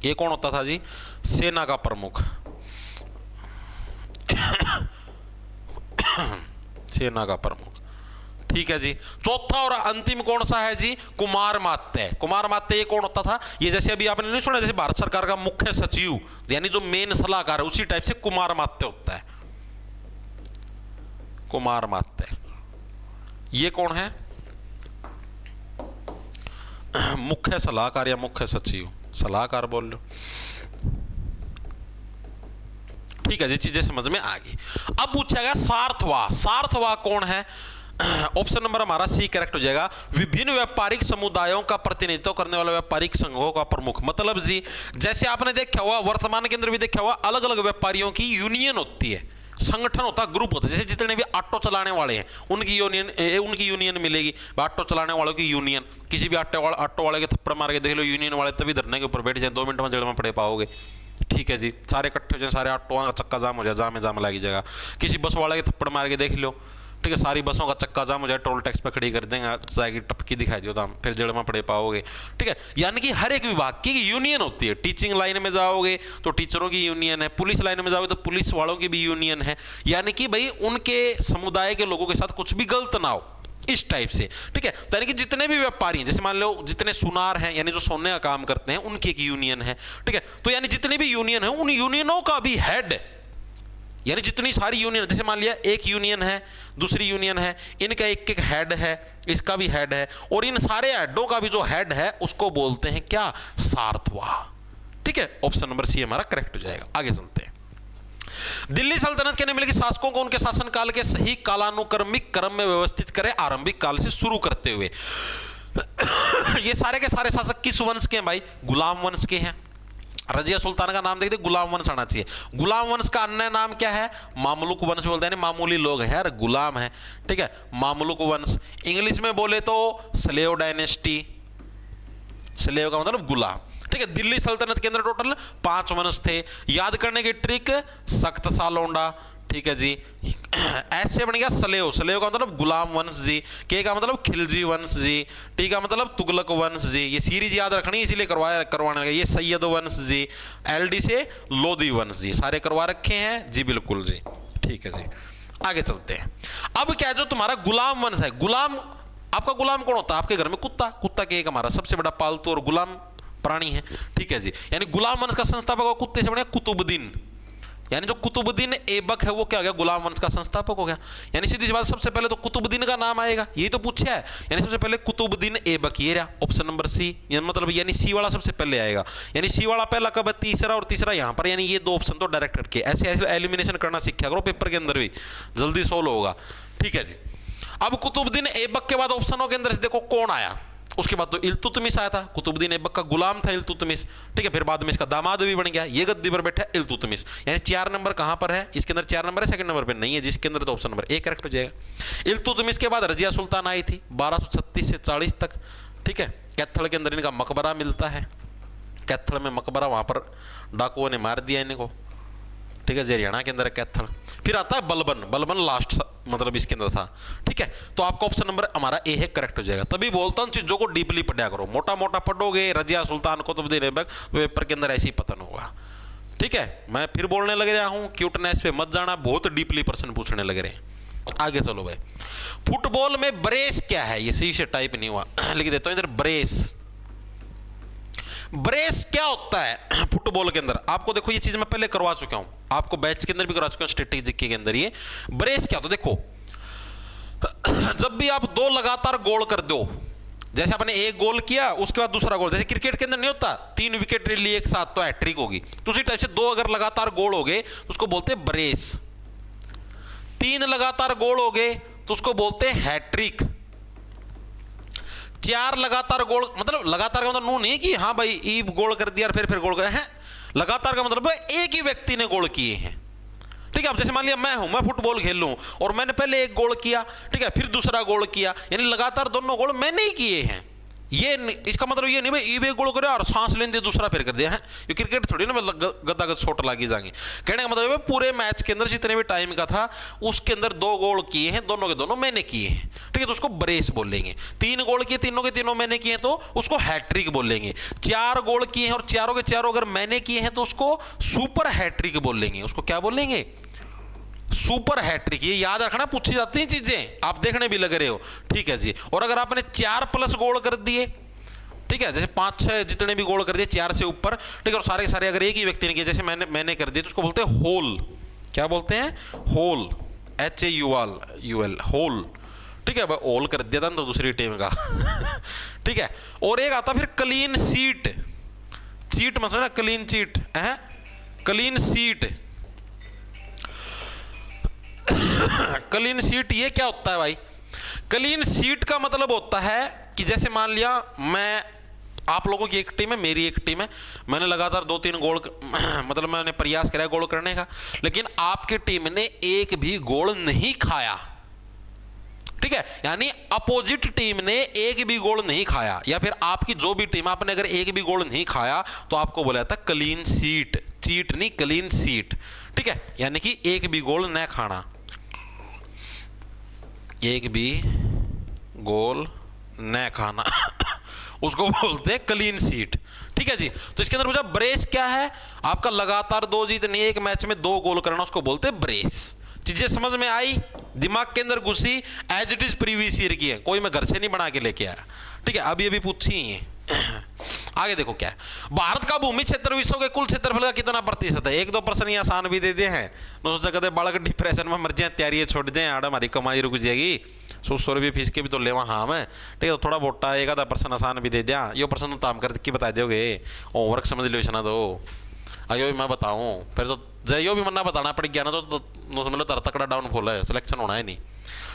ये कौन होता था जी? सेना का प्रमुख सेना का प्रमुख। ठीक है जी। चौथा और अंतिम कौन सा है जी? कुमार मात्य। कुमार मात्य ये कौन होता था? ये जैसे अभी आपने नहीं सुना, जैसे भारत सरकार का मुख्य सचिव यानी जो मेन सलाहकार है, उसी टाइप से कुमार मात्य होता है। कुमार मात्य ये कौन है? मुख्य सलाहकार या मुख्य सचिव, सलाहकार बोल लो। ठीक है जी, चीजें समझ में आ गई। अब पूछा गया सार्थवाह। सार्थवाह कौन है? ऑप्शन नंबर हमारा सी करेक्ट हो जाएगा। विभिन्न व्यापारिक समुदायों का प्रतिनिधित्व करने वाला व्यापारिक संघों का प्रमुख। मतलब जी, जैसे आपने देखा हुआ, वर्तमान के अंदर भी देखा हुआ, अलग अलग व्यापारियों की यूनियन होती है, संगठन होता है, ग्रुप होता है। जैसे जितने भी ऑटो चलाने वाले हैं उनकी यूनियन मिलेगी। ऑटो चलाने वालों की यूनियन, किसी भी ऑटो वाले के थप्पड़ मार के देख लो, यूनियन वाले तभी धरने के ऊपर बैठ जाए, 2 मिनट में जेल में पड़े पाओगे। ठीक है जी, सारे इकट्ठे हो जाए, सारे ऑटो का चक्का जाम हो जाए, जाम लगी जगह। किसी बस वाले के थप्पड़ मार के देख लो, ठीक है, सारी बसों का चक्का जाम हो जाए, टोल टैक्स पे खड़ी कर देंगे, जाएगी टपकी दिखाई दो दाम, फिर जेल में पड़े पाओगे। ठीक है, यानी कि हर एक विभाग की यूनियन होती है। टीचिंग लाइन में जाओगे तो टीचरों की यूनियन है, पुलिस लाइन में जाओगे तो पुलिस वालों की भी यूनियन है। यानी कि भाई उनके समुदाय के लोगों के साथ कुछ भी गलत ना हो, इस टाइप से, ठीक है। तो यानी कि जितने भी व्यापारी हैं, जैसे मान लो जितने सुनार हैं यानी जो सोने का काम करते हैं, उनकी एक यूनियन है, ठीक है। तो यानी जितनी भी यूनियन है उन यूनियनों का भी हेड, यानी जितनी सारी यूनियन, जैसे मान लिया एक यूनियन है, दूसरी यूनियन है, इनका एक एक हेड है, इसका भी हेड है, और इन सारे हेडों का भी जो हेड है उसको बोलते हैं क्या, सारथवा, ठीक है। ऑप्शन नंबर सी हमारा करेक्ट हो जाएगा। आगे चलते हैं। दिल्ली सल्तनत के निम्नलिखित शासकों को उनके शासनकाल के सही कालानुक्रमिक क्रम में व्यवस्थित करें, आरंभिक काल से शुरू करते हुए। ये सारे के सारे शासक किस वंश के हैं भाई, गुलाम वंश के हैं। रजिया सुल्तान का नाम देखते, गुलाम वंश आना चाहिए। गुलाम वंश का अन्य नाम क्या है, मामलुक वंश बोलते हैं, मामूली लोग हैं यार, गुलाम है, ठीक है, मामलुक वंश। इंग्लिश में बोले तो स्लेव डायनेस्टी, स्लेव का मतलब गुलाम, ठीक है। दिल्ली सल्तनत के अंदर टोटल 5 वंश थे। याद करने की ट्रिक, सख्त सालोंडा, ठीक है जी, ऐसे बन गया स्लेव, स्लेव का मतलब गुलाम वंश जी, के का मतलब खिलजी वंश जी, टी का मतलब तुगलक वंश जी। ये सीरीज याद रखनी इसीलिए करवाने लगे। ये सैयद वंश जी, एलडी से लोधी वंश जी, सारे करवा रखे हैं जी, बिल्कुल जी, ठीक है जी। आगे चलते हैं। अब क्या, जो तुम्हारा गुलाम वंश है, गुलाम, आपका गुलाम कौन होता है, आपके घर में कुत्ता, कुत्ता के एक हमारा सबसे बड़ा पालतू और गुलाम प्राणी है, ठीक है जी। यानी गुलाम वंश का संस्थापक कुत्ते से बने कुतुबुद्दीन, यानी जो कुतुबुद्दीन ऐबक है वो क्या हो गया, गुलाम वंश का संस्थापक हो गया। यानी सीधी सी बात, सबसे पहले तो कुतुबुद्दीन का नाम आएगा, यही तो पूछा है। यानी सबसे पहले कुतुबुद्दीन ऐबक, ये रहा ऑप्शन नंबर सी, मतलब यानी सी वाला सबसे पहले आएगा। यानी सी वाला पहला कब है, तीसरा, और तीसरा यहाँ पर, यानी ये 2 ऑप्शन तो डायरेक्ट हटके। ऐसे ऐसे एलिमिनेशन करना सीखा करो पेपर के अंदर भी, जल्दी सोल्व होगा, ठीक है जी। अब कुतुबुद्दीन ऐबक के बाद ऑप्शनों के अंदर से देखो कौन आया, उसके बाद तो इल्तुतमिश आया था। कुतुबुद्दीन ऐबक का गुलाम था इल्तुतमिश, ठीक है। फिर बाद में इसका दामाद भी बन गया, ये गद्दी पर बैठा इल्तुतमिश। यानी 4 नंबर कहां पर है, इसके अंदर 4 नंबर है, सेकंड नंबर पे नहीं है, जिसके अंदर तो ऑप्शन नंबर ए करेक्ट हो जाएगा। इल्तुतमिश के बाद रजिया सुल्तान आई थी 1236 से 40 तक, ठीक है। कैथल के अंदर इनका मकबरा मिलता है, कैथल में मकबरा, वहां पर डाकुओं ने मार दिया इनको, ठीक है। हरियाणा के अंदर कैथल। फिर आता है बलबन, बलबन लास्ट मतलब इसके अंदर था, ठीक है। तो आपका ऑप्शन नंबर हमारा ए है, करेक्ट हो जाएगा। तभी बोलता हूं चीजों को डीपली पढ़ा करो, मोटा मोटा पढ़ोगे रजिया सुल्तान कुतुबुद्दीन ऐबक, पेपर के अंदर ऐसे ही पतन होगा, ठीक है। मैं फिर बोलने लग रहा हूं, क्यूटनेस पे मत जाना, बहुत डीपली प्रश्न पूछने लग रहे हैं। आगे चलो भाई। फुटबॉल में ब्रेस क्या है, ये सही से टाइप नहीं हुआ, लिख देता हूं इधर, ब्रेस। ब्रेस क्या होता है फुटबॉल के अंदर, आपको देखो ये चीज मैं पहले करवा चुका हूं, आपको बैच के अंदर भी करवा चुका हूं, स्ट्रेटेजिक के अंदर। ये ब्रेस क्या होता है, देखो जब भी आप 2 लगातार गोल कर दो, जैसे आपने एक गोल किया उसके बाद दूसरा गोल, जैसे क्रिकेट के अंदर नहीं होता 3 विकेट लिए एक साथ तो हैट्रिक होगी, तो उसी टाइप से 2 अगर लगातार गोल हो गए तो उसको बोलते हैं ब्रेस। 3 लगातार गोल हो गए तो उसको बोलते हैं हैट्रिक। 4 लगातार गोल, मतलब लगातार का मतलब नू नहीं कि हाँ भाई ई गोल कर दिया और फिर गोल कर है, लगातार का मतलब एक ही व्यक्ति ने गोल किए हैं, ठीक है। अब जैसे मान लिया मैं फुटबॉल खेल लूं और मैंने पहले एक गोल किया, ठीक है, फिर दूसरा गोल किया, यानी लगातार दोनों गोल मैंने ही किए हैं। ये इसका मतलब ये नहीं भाई ई गोल करे और सांस लेने दूसरा फिर कर दिया है, ये क्रिकेट थोड़ी ना मतलब गद्दा शॉट लागी जाएंगे। कहने का मतलब पूरे मैच के अंदर जितने भी टाइम का था उसके अंदर 2 गोल किए हैं, दोनों के दोनों मैंने किए हैं, ठीक है, तो उसको ब्रेस बोलेंगे। 3 गोल किए, तीनों के तीनों मैंने किए हैं तो उसको हैट्रिक बोलेंगे। 4 गोल किए हैं और चारों के चारों अगर मैंने किए हैं तो उसको सुपर हैट्रिक बोलेंगे। उसको क्या बोलेंगे, सुपर हैट्रिक। ये याद रखना, पूछी जाती हैं चीजें, आप देखने भी लग रहे हो, ठीक है जी। और अगर आपने 4+ गोल कर दिए, ठीक है, जैसे 5-6 जितने भी गोल कर दिए 4 से ऊपर, ठीक है, और सारे के सारे अगर एक ही व्यक्ति ने किया, जैसे मैंने कर दिया, तो उसको बोलते हैं होल। क्या बोलते हैं, होल, HAUL, होल, ठीक है। होल कर दिया था तो दूसरी टीम का ठीक है। और एक आता फिर क्लीन सीट, चीट मतलब ना, क्लीन चीट है, क्लीन सीट। क्लीन सीट ये क्या होता है भाई, क्लीन सीट का मतलब होता है कि जैसे मान लिया मैं, आप लोगों की एक टीम है, मेरी एक टीम है, मैंने लगातार 2-3 गोल मतलब मैंने प्रयास करा गोल करने का, लेकिन आपकी टीम ने एक भी गोल नहीं खाया, ठीक है। यानी अपोजिट टीम ने एक भी गोल नहीं खाया, या फिर आपकी जो भी टीम, आपने अगर एक भी गोल नहीं खाया तो आपको बोला था क्लीन सीट, चीट नहीं, क्लीन सीट, ठीक है। यानी कि एक भी गोल न खाना, एक भी गोल न खाना उसको बोलते हैं क्लीन सीट, ठीक है जी। तो इसके अंदर पूछा ब्रेस क्या है, आपका लगातार 2 जीत नहीं, एक मैच में 2 गोल करना, उसको बोलते हैं ब्रेस। चीजें समझ में आई, दिमाग के अंदर घुसी, as it is previous year की है, कोई मैं घर से नहीं बना के लेके आया, ठीक है, अभी अभी पूछी ही है। आगे देखो क्या है, भारत का भूमि क्षेत्र विश्व के कुल क्षेत्रफल का कितना प्रतिशत है? 1-2% ये आसान भी दे दिए हैं, सोचा कहते बालक डिप्रेशन में मर जाए, तैयारी छोड़ दें, आड़ा हमारी कमाई रुक जाएगी, 100 रुपये फीस के भी तो लेवा हाँ मैं, ठीक है, तो थोड़ा बोटा 1-आधा% आसान भी दे दिया, ये प्रश्न तो ताम करके बता दोगे, होमवर्क समझ लो ना, तो अयो मैं बताऊँ फिर तो जयो भी मन्ना बताना पड़ गया ना, तो समझ लो तेरा तकड़ा डाउनफॉल है, सिलेक्शन होना है नहीं,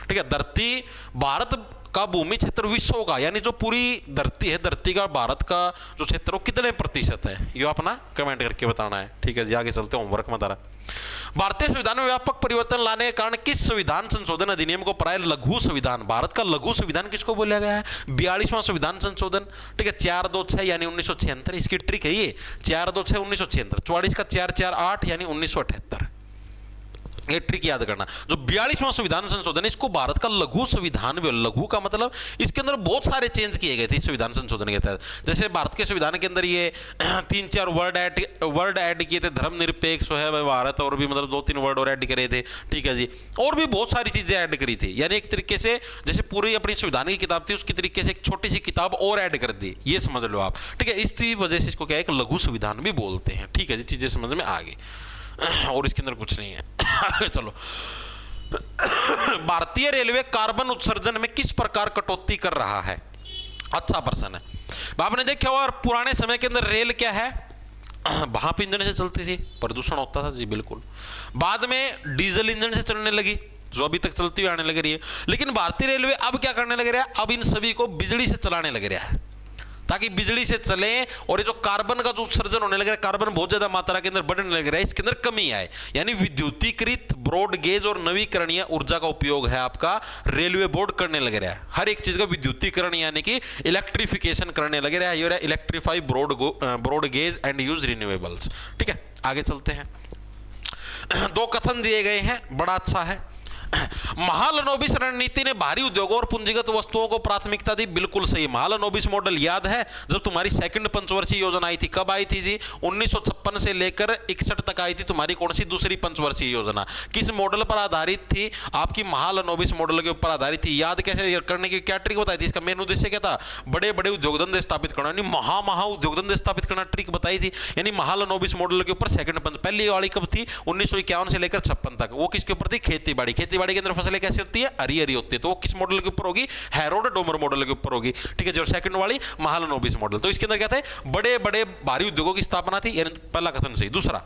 ठीक है। धरती भारत का भूमि क्षेत्र विश्व का, यानी जो पूरी धरती है, धरती का भारत का जो क्षेत्र वो कितने प्रतिशत है, ये अपना कमेंट करके बताना है, ठीक है जी। आगे चलते हैं, होमवर्क में तारा। भारतीय संविधान में व्यापक परिवर्तन लाने के कारण किस संविधान संशोधन अधिनियम को प्राय लघु संविधान, भारत का लघु संविधान किसको बोला गया है? 42वां संविधान संशोधन, ठीक है, 426 यानी 1976, इसकी ट्रिक है ये, 426 1976, 44 का 448 यानी 1978, ये ट्रिक याद करना। जो 42वां संविधान संशोधन, इसको भारत का लघु संविधान, लघु का मतलब इसके अंदर बहुत सारे चेंज किए गए थे इस संविधान संशोधन के तहत। जैसे भारत के संविधान के अंदर ये 3-4 वर्ड ऐड किए थे, धर्मनिरपेक्ष है भारत, और भी मतलब 2-3 वर्ड और ऐड करे थे, ठीक है जी, और भी बहुत सारी चीजें ऐड करी थी, यानी एक तरीके से जैसे पूरी अपनी संविधान की किताब थी उसकी तरीके से एक छोटी सी किताब और ऐड कर दी, ये समझ लो आप, ठीक है। इसी वजह से इसको क्या है, एक लघु संविधान भी बोलते हैं, ठीक है जी, चीजें समझ में आ गई, और इसके अंदर कुछ नहीं है। चलो, भारतीय रेलवे कार्बन उत्सर्जन में किस प्रकार कटौती कर रहा है? अच्छा प्रश्न है। आपने देखा और पुराने समय के अंदर रेल क्या है, भाप इंजन से चलती थी, प्रदूषण होता था जी, बिल्कुल। बाद में डीजल इंजन से चलने लगी, जो अभी तक चलती हुई आने लग रही है। लेकिन भारतीय रेलवे अब क्या करने लग रहा है, अब इन सभी को बिजली से चलाने लग रहा है, ताकि बिजली से चले, और ये जो कार्बन का जो उत्सर्जन होने लग रहा है, कार्बन बहुत ज्यादा मात्रा के अंदर बढ़ने लग रहा है, इसके अंदर कमी आए, यानी विद्युतीकृत, ब्रॉड गेज और नवीकरणीय ऊर्जा का उपयोग है आपका रेलवे बोर्ड करने लग रहा है। हर एक चीज का विद्युतीकरण यानी कि इलेक्ट्रिफिकेशन करने लग रहा है, ये electrify broad gauge and use renewables, ठीक है। आगे चलते हैं, 2 कथन दिए गए हैं, बड़ा अच्छा है। महालनोबिस रणनीति ने भारी उद्योगों और पूंजीगत वस्तुओं को प्राथमिकता दी, बिल्कुल सही। महालनोबिस मॉडल याद है, जब तुम्हारी सेकंड पंचवर्षीय योजना आई थी, कब आई थी जी? 1956 से लेकर 61 तक आई थी तुम्हारी कौन सी दूसरी पंचवर्षीय योजना, किस मॉडल पर आधारित थी? आपकी महालनोबिस मॉडल के ऊपर आधारित थी। याद कैसे करने की क्या ट्रिक बताई थी? इसका मेन उद्देश्य क्या था? बड़े बड़े उद्योग धंधे स्थापित करना, यानी महा उद्योग धंधे स्थापित करना ट्रिक बताई थी। यानी महालनोबिस मॉडल के ऊपर सेकंड पंच, पहली वाली कब थी? 1951 से लेकर 56 तक। वो किसके ऊपर थी? खेती बाड़ी के अंदर फसलें कैसे होती है? हरी हरी होती है, तो वो किस मॉडल के ऊपर होगी? हैरोल्ड डोमर मॉडल के ऊपर होगी, ठीक है। जो सेकंड वाली महालनोबिस मॉडल, तो इसके अंदर क्या था? बड़े बड़े भारी उद्योगों की स्थापना थी, यानी पहला कथन सही। दूसरा,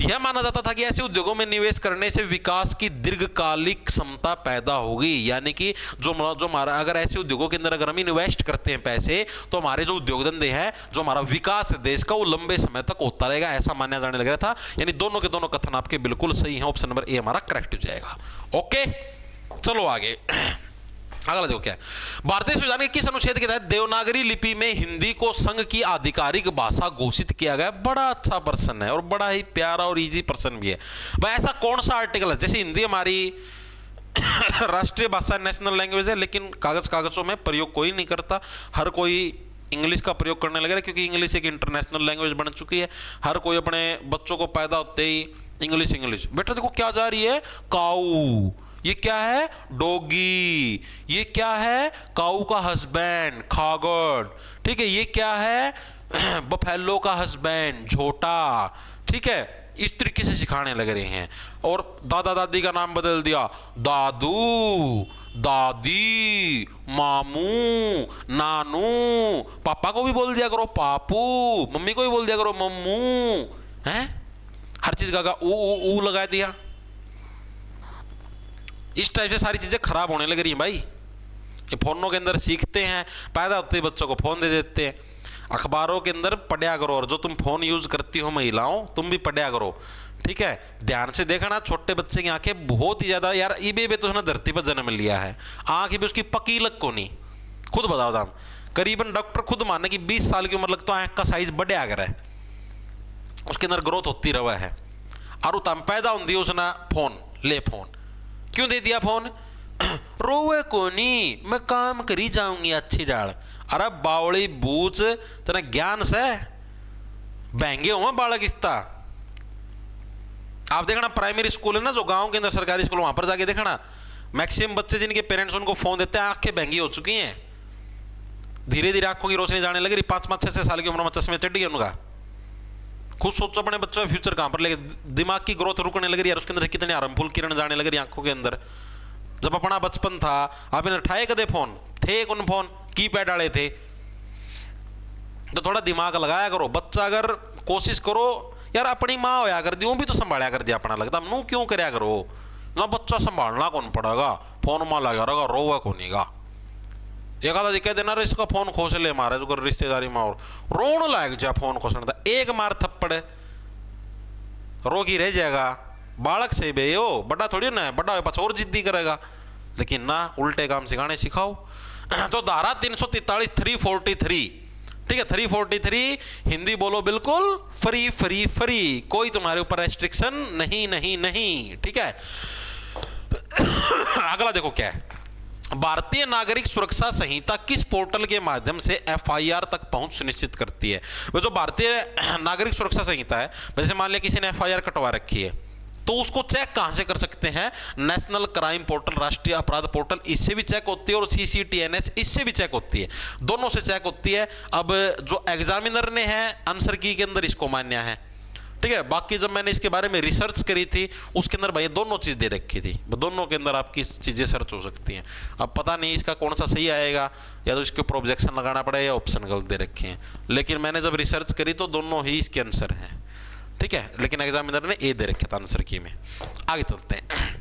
यह माना जाता था कि ऐसे उद्योगों में निवेश करने से विकास की दीर्घकालिक क्षमता पैदा होगी, यानी कि जो हमारा, अगर ऐसे उद्योगों के अंदर अगर हम इन्वेस्ट करते हैं पैसे, तो हमारे जो उद्योग धंधे हैं, जो हमारा विकास है देश का, वो लंबे समय तक होता रहेगा, ऐसा माना जाने लग रहा था। यानी दोनों के दोनों कथन आपके बिल्कुल सही हैं, ऑप्शन नंबर ए हमारा करेक्ट हो जाएगा। ओके, चलो आगे, अगला देखो क्या है। भारतीय संविधान के किस अनुच्छेद के तहत देवनागरी लिपि में हिंदी को संघ की आधिकारिक भाषा घोषित किया गया? बड़ा अच्छा प्रश्न है और बड़ा ही प्यारा और इजी प्रश्न भी है भाई। ऐसा कौन सा आर्टिकल है? जैसे हिंदी हमारी राष्ट्रीय भाषा, नेशनल लैंग्वेज है, लेकिन कागजों में प्रयोग कोई नहीं करता, हर कोई इंग्लिश का प्रयोग करने लग रहा है, क्योंकि इंग्लिश एक इंटरनेशनल लैंग्वेज बन चुकी है। हर कोई अपने बच्चों को पैदा होते ही इंग्लिश। बेटा देखो क्या जा रही है, काऊ, ये क्या है? डॉगी। ये क्या है? काऊ का हस्बैंड, खागड़, ठीक है। ये क्या है? बफेलो का हस्बैंड, झोटा, ठीक है। इस तरीके से सिखाने लग रहे हैं। और दादा दादी का नाम बदल दिया, दादू, दादी, मामू, नानू। पापा को भी बोल दिया करो पापू, मम्मी को भी बोल दिया करो मम्मू, हैं? हर चीज का ऊ लगा दिया। इस टाइप से सारी चीजें खराब होने लग रही हैं भाई। ये फोनों के अंदर सीखते हैं, पैदा होते ही बच्चों को फोन दे देते हैं। अखबारों के अंदर पढ़ा करो, और जो तुम फोन यूज करती हो महिलाओं, तुम भी पढ़ा करो, ठीक है। ध्यान से देखना, छोटे बच्चे की आंखें बहुत ही ज्यादा, यार इबे तो उसने धरती पर जन्म लिया है, आंख भी उसकी पकी लग को नहीं। खुद बताओ दाम, करीबन डॉक्टर खुद माने कि 20 साल की उम्र लग तो आंख का साइज बढ़े आगर है, उसके अंदर ग्रोथ होती रहा है। और उतम पैदा होती है उसने फोन ले, फोन क्यों दे दिया फोन? रोवे को नहीं, मैं काम करी जाऊंगी अच्छी डाल। अरे बावड़ी बूच, तेना ज्ञान से बहंगे हो बालक इस्ता। आप देखना प्राइमरी स्कूल है ना जो गांव के अंदर सरकारी स्कूल, वहां पर जाके देखना मैक्सिमम बच्चे जिनके पेरेंट्स उनको फोन देते हैं आंखें महंगी हो चुकी हैं, धीरे धीरे आंखों की रोशनी जाने लगी, 5-5 6-6 साल की उम्र में चश्मे चढ़ गए उनका। खुद सोचो अपने बच्चों का फ्यूचर कहां पर लेके, दिमाग की ग्रोथ रुकने लग रही है, उसके अंदर कितने हार्मफुल किरण जाने लग रही है आंखों के अंदर। जब अपना बचपन था आप इन्हें उठाए कदे फोन थे, कौन फोन कीपैड वाले थे। तो थोड़ा दिमाग लगाया करो, बच्चा अगर कोशिश करो यार अपनी माँ होया कर दी भी तो संभालिया कर दिया अपना, लगता नू क्यों करया करो ना, बच्चा संभालना कौन पड़ेगा, फोन में लगा रहेगा रोवा कोनी का। एक आधा जी कह देना रे इसका फोन खोस ले मारे जो कर रिश्तेदारी में और रोन लायक जा फोन खोसने था, एक मार थप्पड़ रोगी रह जाएगा। बालक से बे हो बड़ा थोड़ी ना है, बड़ा हो पास और जिद्दी करेगा, लेकिन ना उल्टे काम सिखाने सिखाओ। तो धारा 343 343, ठीक है 343 हिंदी बोलो बिल्कुल फ्री फ्री फ्री, कोई तुम्हारे ऊपर रेस्ट्रिक्शन नहीं नहीं नहीं, ठीक है। अगला देखो क्या है, भारतीय नागरिक सुरक्षा संहिता किस पोर्टल के माध्यम से एफआईआर तक पहुंच सुनिश्चित करती है। वो जो भारतीय नागरिक सुरक्षा संहिता है, वैसे मान लिया किसी ने एफआईआर कटवा रखी है तो उसको चेक कहां से कर सकते हैं, नेशनल क्राइम पोर्टल, राष्ट्रीय अपराध पोर्टल, इससे भी चेक होती है और सीसीटीएनएस इससे भी चेक होती है, दोनों से चेक होती है। अब जो एग्जामिनर ने है आंसर की के अंदर इसको मान्य है, ठीक है। बाकी जब मैंने इसके बारे में रिसर्च करी थी उसके अंदर भाई दोनों चीज दे रखी थी, दोनों के अंदर आपकी चीजें सर्च हो सकती हैं। अब पता नहीं इसका कौन सा सही आएगा, या तो इसके ऊपर ऑब्जेक्शन लगाना पड़ेगा या ऑप्शन गलत दे रखे हैं, लेकिन मैंने जब रिसर्च करी तो दोनों ही इसके आंसर हैं, ठीक है। लेकिन एग्जामिनर ने ए दे रखा था आंसर की में। आगे चलते हैं,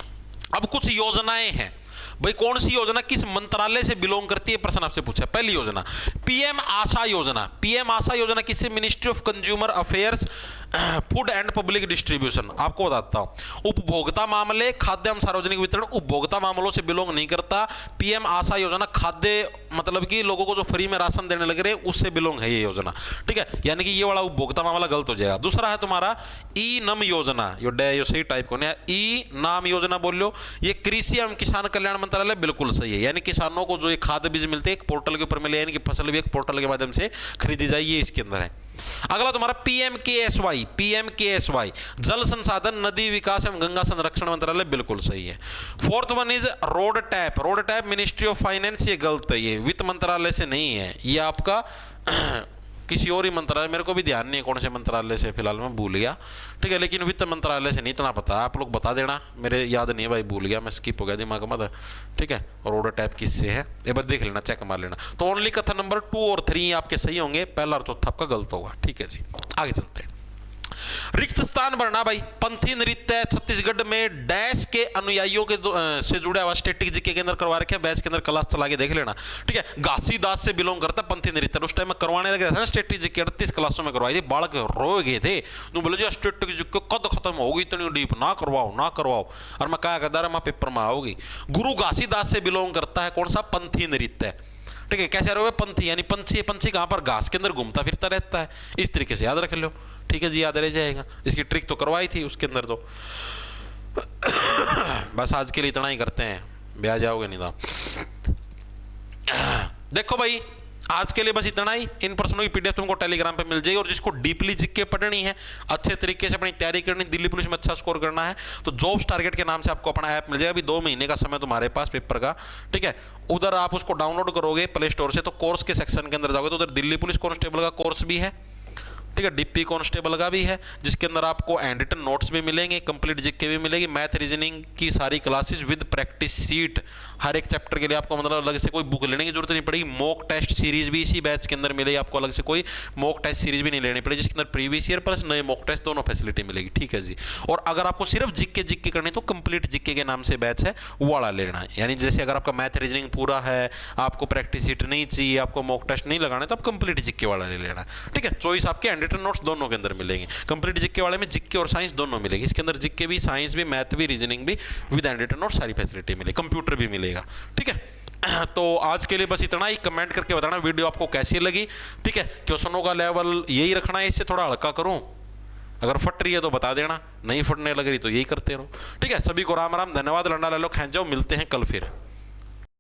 अब कुछ योजनाएं हैं भाई, कौन सी योजना किस मंत्रालय से बिलोंग करती है, प्रश्न आपसे पूछा। पहली योजना पीएम आशा योजना, पीएम आशा योजना किससे, ministry of consumer affairs food and public distribution, आपको बताता हूं। उपभोक्ता मामले, खाद्य एवं सार्वजनिक वितरण उपभोक्ता मामलों से बिलोंग नहीं करता। पीएम आशा योजना खाद्य मतलब कि लोगों को जो फ्री में राशन देने लग रहे हैं उससे बिलोंग है ये योजना, ठीक है। यानी कि ये वाला उपभोक्ता मामला गलत हो जाएगा। दूसरा है तुम्हारा ई नम योजना, यो सही टाइप को ई नाम योजना बोल लो, ये कृषि एवं किसान कल्याण मंत्रालय, बिल्कुल सही है। यानी किसानों को जो ये खाद्य बीज मिलते हैं एक पोर्टल के ऊपर मिले, यानी कि फसल भी एक पोर्टल के माध्यम से खरीदी जाए, ये इसके अंदर है। अगला तुम्हारा पीएमकेएसवाई, पीएमकेएसवाई जल संसाधन नदी विकास एवं गंगा संरक्षण मंत्रालय, बिल्कुल सही है। Fourth one is road tap, road tap ministry of finance, ये गलत है, ये वित्त मंत्रालय से नहीं है, ये आपका किसी और ही मंत्रालय, मेरे को भी ध्यान नहीं है कौन से मंत्रालय से, फिलहाल मैं भूल गया, ठीक है। लेकिन वित्त मंत्रालय से नहीं इतना पता, आप लोग बता देना, मेरे याद नहीं है भाई, भूल गया मैं, स्किप हो गया दिमाग में, ठीक है। और ऑर्डर टाइप किससे है एक बार देख लेना, चेक मार लेना। तो ओनली कथन नंबर 2 और 3 आपके सही होंगे, पहला और चौथा आपका गलत होगा, ठीक है जी। आगे चलते हैं, रिक्त स्थान भरना भाई, पंथी नृत्य छत्तीसगढ़ में डैश के अनुयायियों के से जुड़ा हुआ स्टैटिक जीके के अंदर करवा रखे हैं, बैच के अंदर क्लास चला के देख लेना, ठीक है। घासीदास से बिलोंग करता है पंथी नृत्य, उस टाइम में करवाने लगे थे ना स्टैटिक जीके, 38 क्लासों में करवाई थी, बालक रो गए थे, तू बोले जी स्टैटिक जीके कद खत्म होगी, इतनी डीप ना करवाओ ना करवाओ, और मैं कहा कहता मैं पेपर में आओगी। गुरु घासीदास से बिलोंग करता है कौन सा, पंथी नृत्य, ठीक है। कैसे रहोगे, पंथी यानी पंछी, पंछी कहां पर, घास के अंदर घूमता फिरता रहता है, इस तरीके से याद रख लो, ठीक है जी, याद रह जाएगा। इसकी ट्रिक तो करवाई थी उसके अंदर तो। बस आज के लिए इतना ही करते हैं, ब्याह जाओगे नहीं तो। देखो भाई आज के लिए बस इतना ही, इन प्रश्नों की पीडीएफ तुमको टेलीग्राम पे मिल जाएगी, और जिसको डीपली जीके पढ़नी है, अच्छे तरीके से अपनी तैयारी करनी, दिल्ली पुलिस में अच्छा स्कोर करना है, तो जॉब्स टारगेट के नाम से आपको अपना ऐप मिल जाएगा। अभी 2 महीने का समय तुम्हारे पास पेपर का, ठीक है। उधर आप उसको डाउनलोड करोगे प्ले स्टोर से, तो कोर्स के सेक्शन के अंदर जाओगे तो उधर दिल्ली पुलिस कांस्टेबल का कोर्स भी है, ठीक है, डीपी कांस्टेबल का भी है, जिसके अंदर आपको हैंड रिटन नोट्स भी मिलेंगे, कंप्लीट जीके भी मिलेगी, मैथ रीजनिंग की सारी क्लासेस विद प्रैक्टिस सीट, हर एक चैप्टर के लिए आपको मतलब अलग से कोई बुक लेने की जरूरत नहीं पड़ेगी। मॉक टेस्ट सीरीज भी इसी बैच के अंदर मिलेगी, आपको अलग से कोई मॉक टेस्ट सीरीज भी नहीं लेनी पड़ेगी, जिसके अंदर प्रीवियस ईयर प्लस नए मॉक टेस्ट दोनों फैसिलिटी मिलेगी, ठीक है जी। और अगर आपको सिर्फ जीके करनी तो कंप्लीट जीके के नाम से बैच है, वो वाला लेना है। यानी जैसे अगर आपका मैथ रीजनिंग पूरा है, आपको प्रैक्टिस सीट नहीं चाहिए, आपको मॉक टेस्ट नहीं लगाना है, तो आप कंप्लीट जीके वाला ले लेना, ठीक है। चॉइस आपके हैंड रिटन नोट्स दोनों के अंदर मिलेंगे। कंप्लीट जीके वाले में जीके और साइंस दोनों मिलेगी, इसके अंदर जीके भी, साइंस भी, मैथ भी, रीजनिंग भी विद हैंड रिटन नोट्स सारी फैसिलिटी मिलेगी, कंप्यूटर भी मिलेगा, ठीक है। तो आज के लिए बस इतना ही, कमेंट करके बताना वीडियो आपको कैसी लगी, ठीक है। क्वेश्चनों का लेवल यही रखना है, इससे थोड़ा हल्का करूं, अगर फट रही है तो बता देना, नहीं फटने लग रही तो यही करते रहो, ठीक है। सभी को राम राम, धन्यवाद, लंडा ले लो, खेच जाओ, मिलते हैं कल फिर।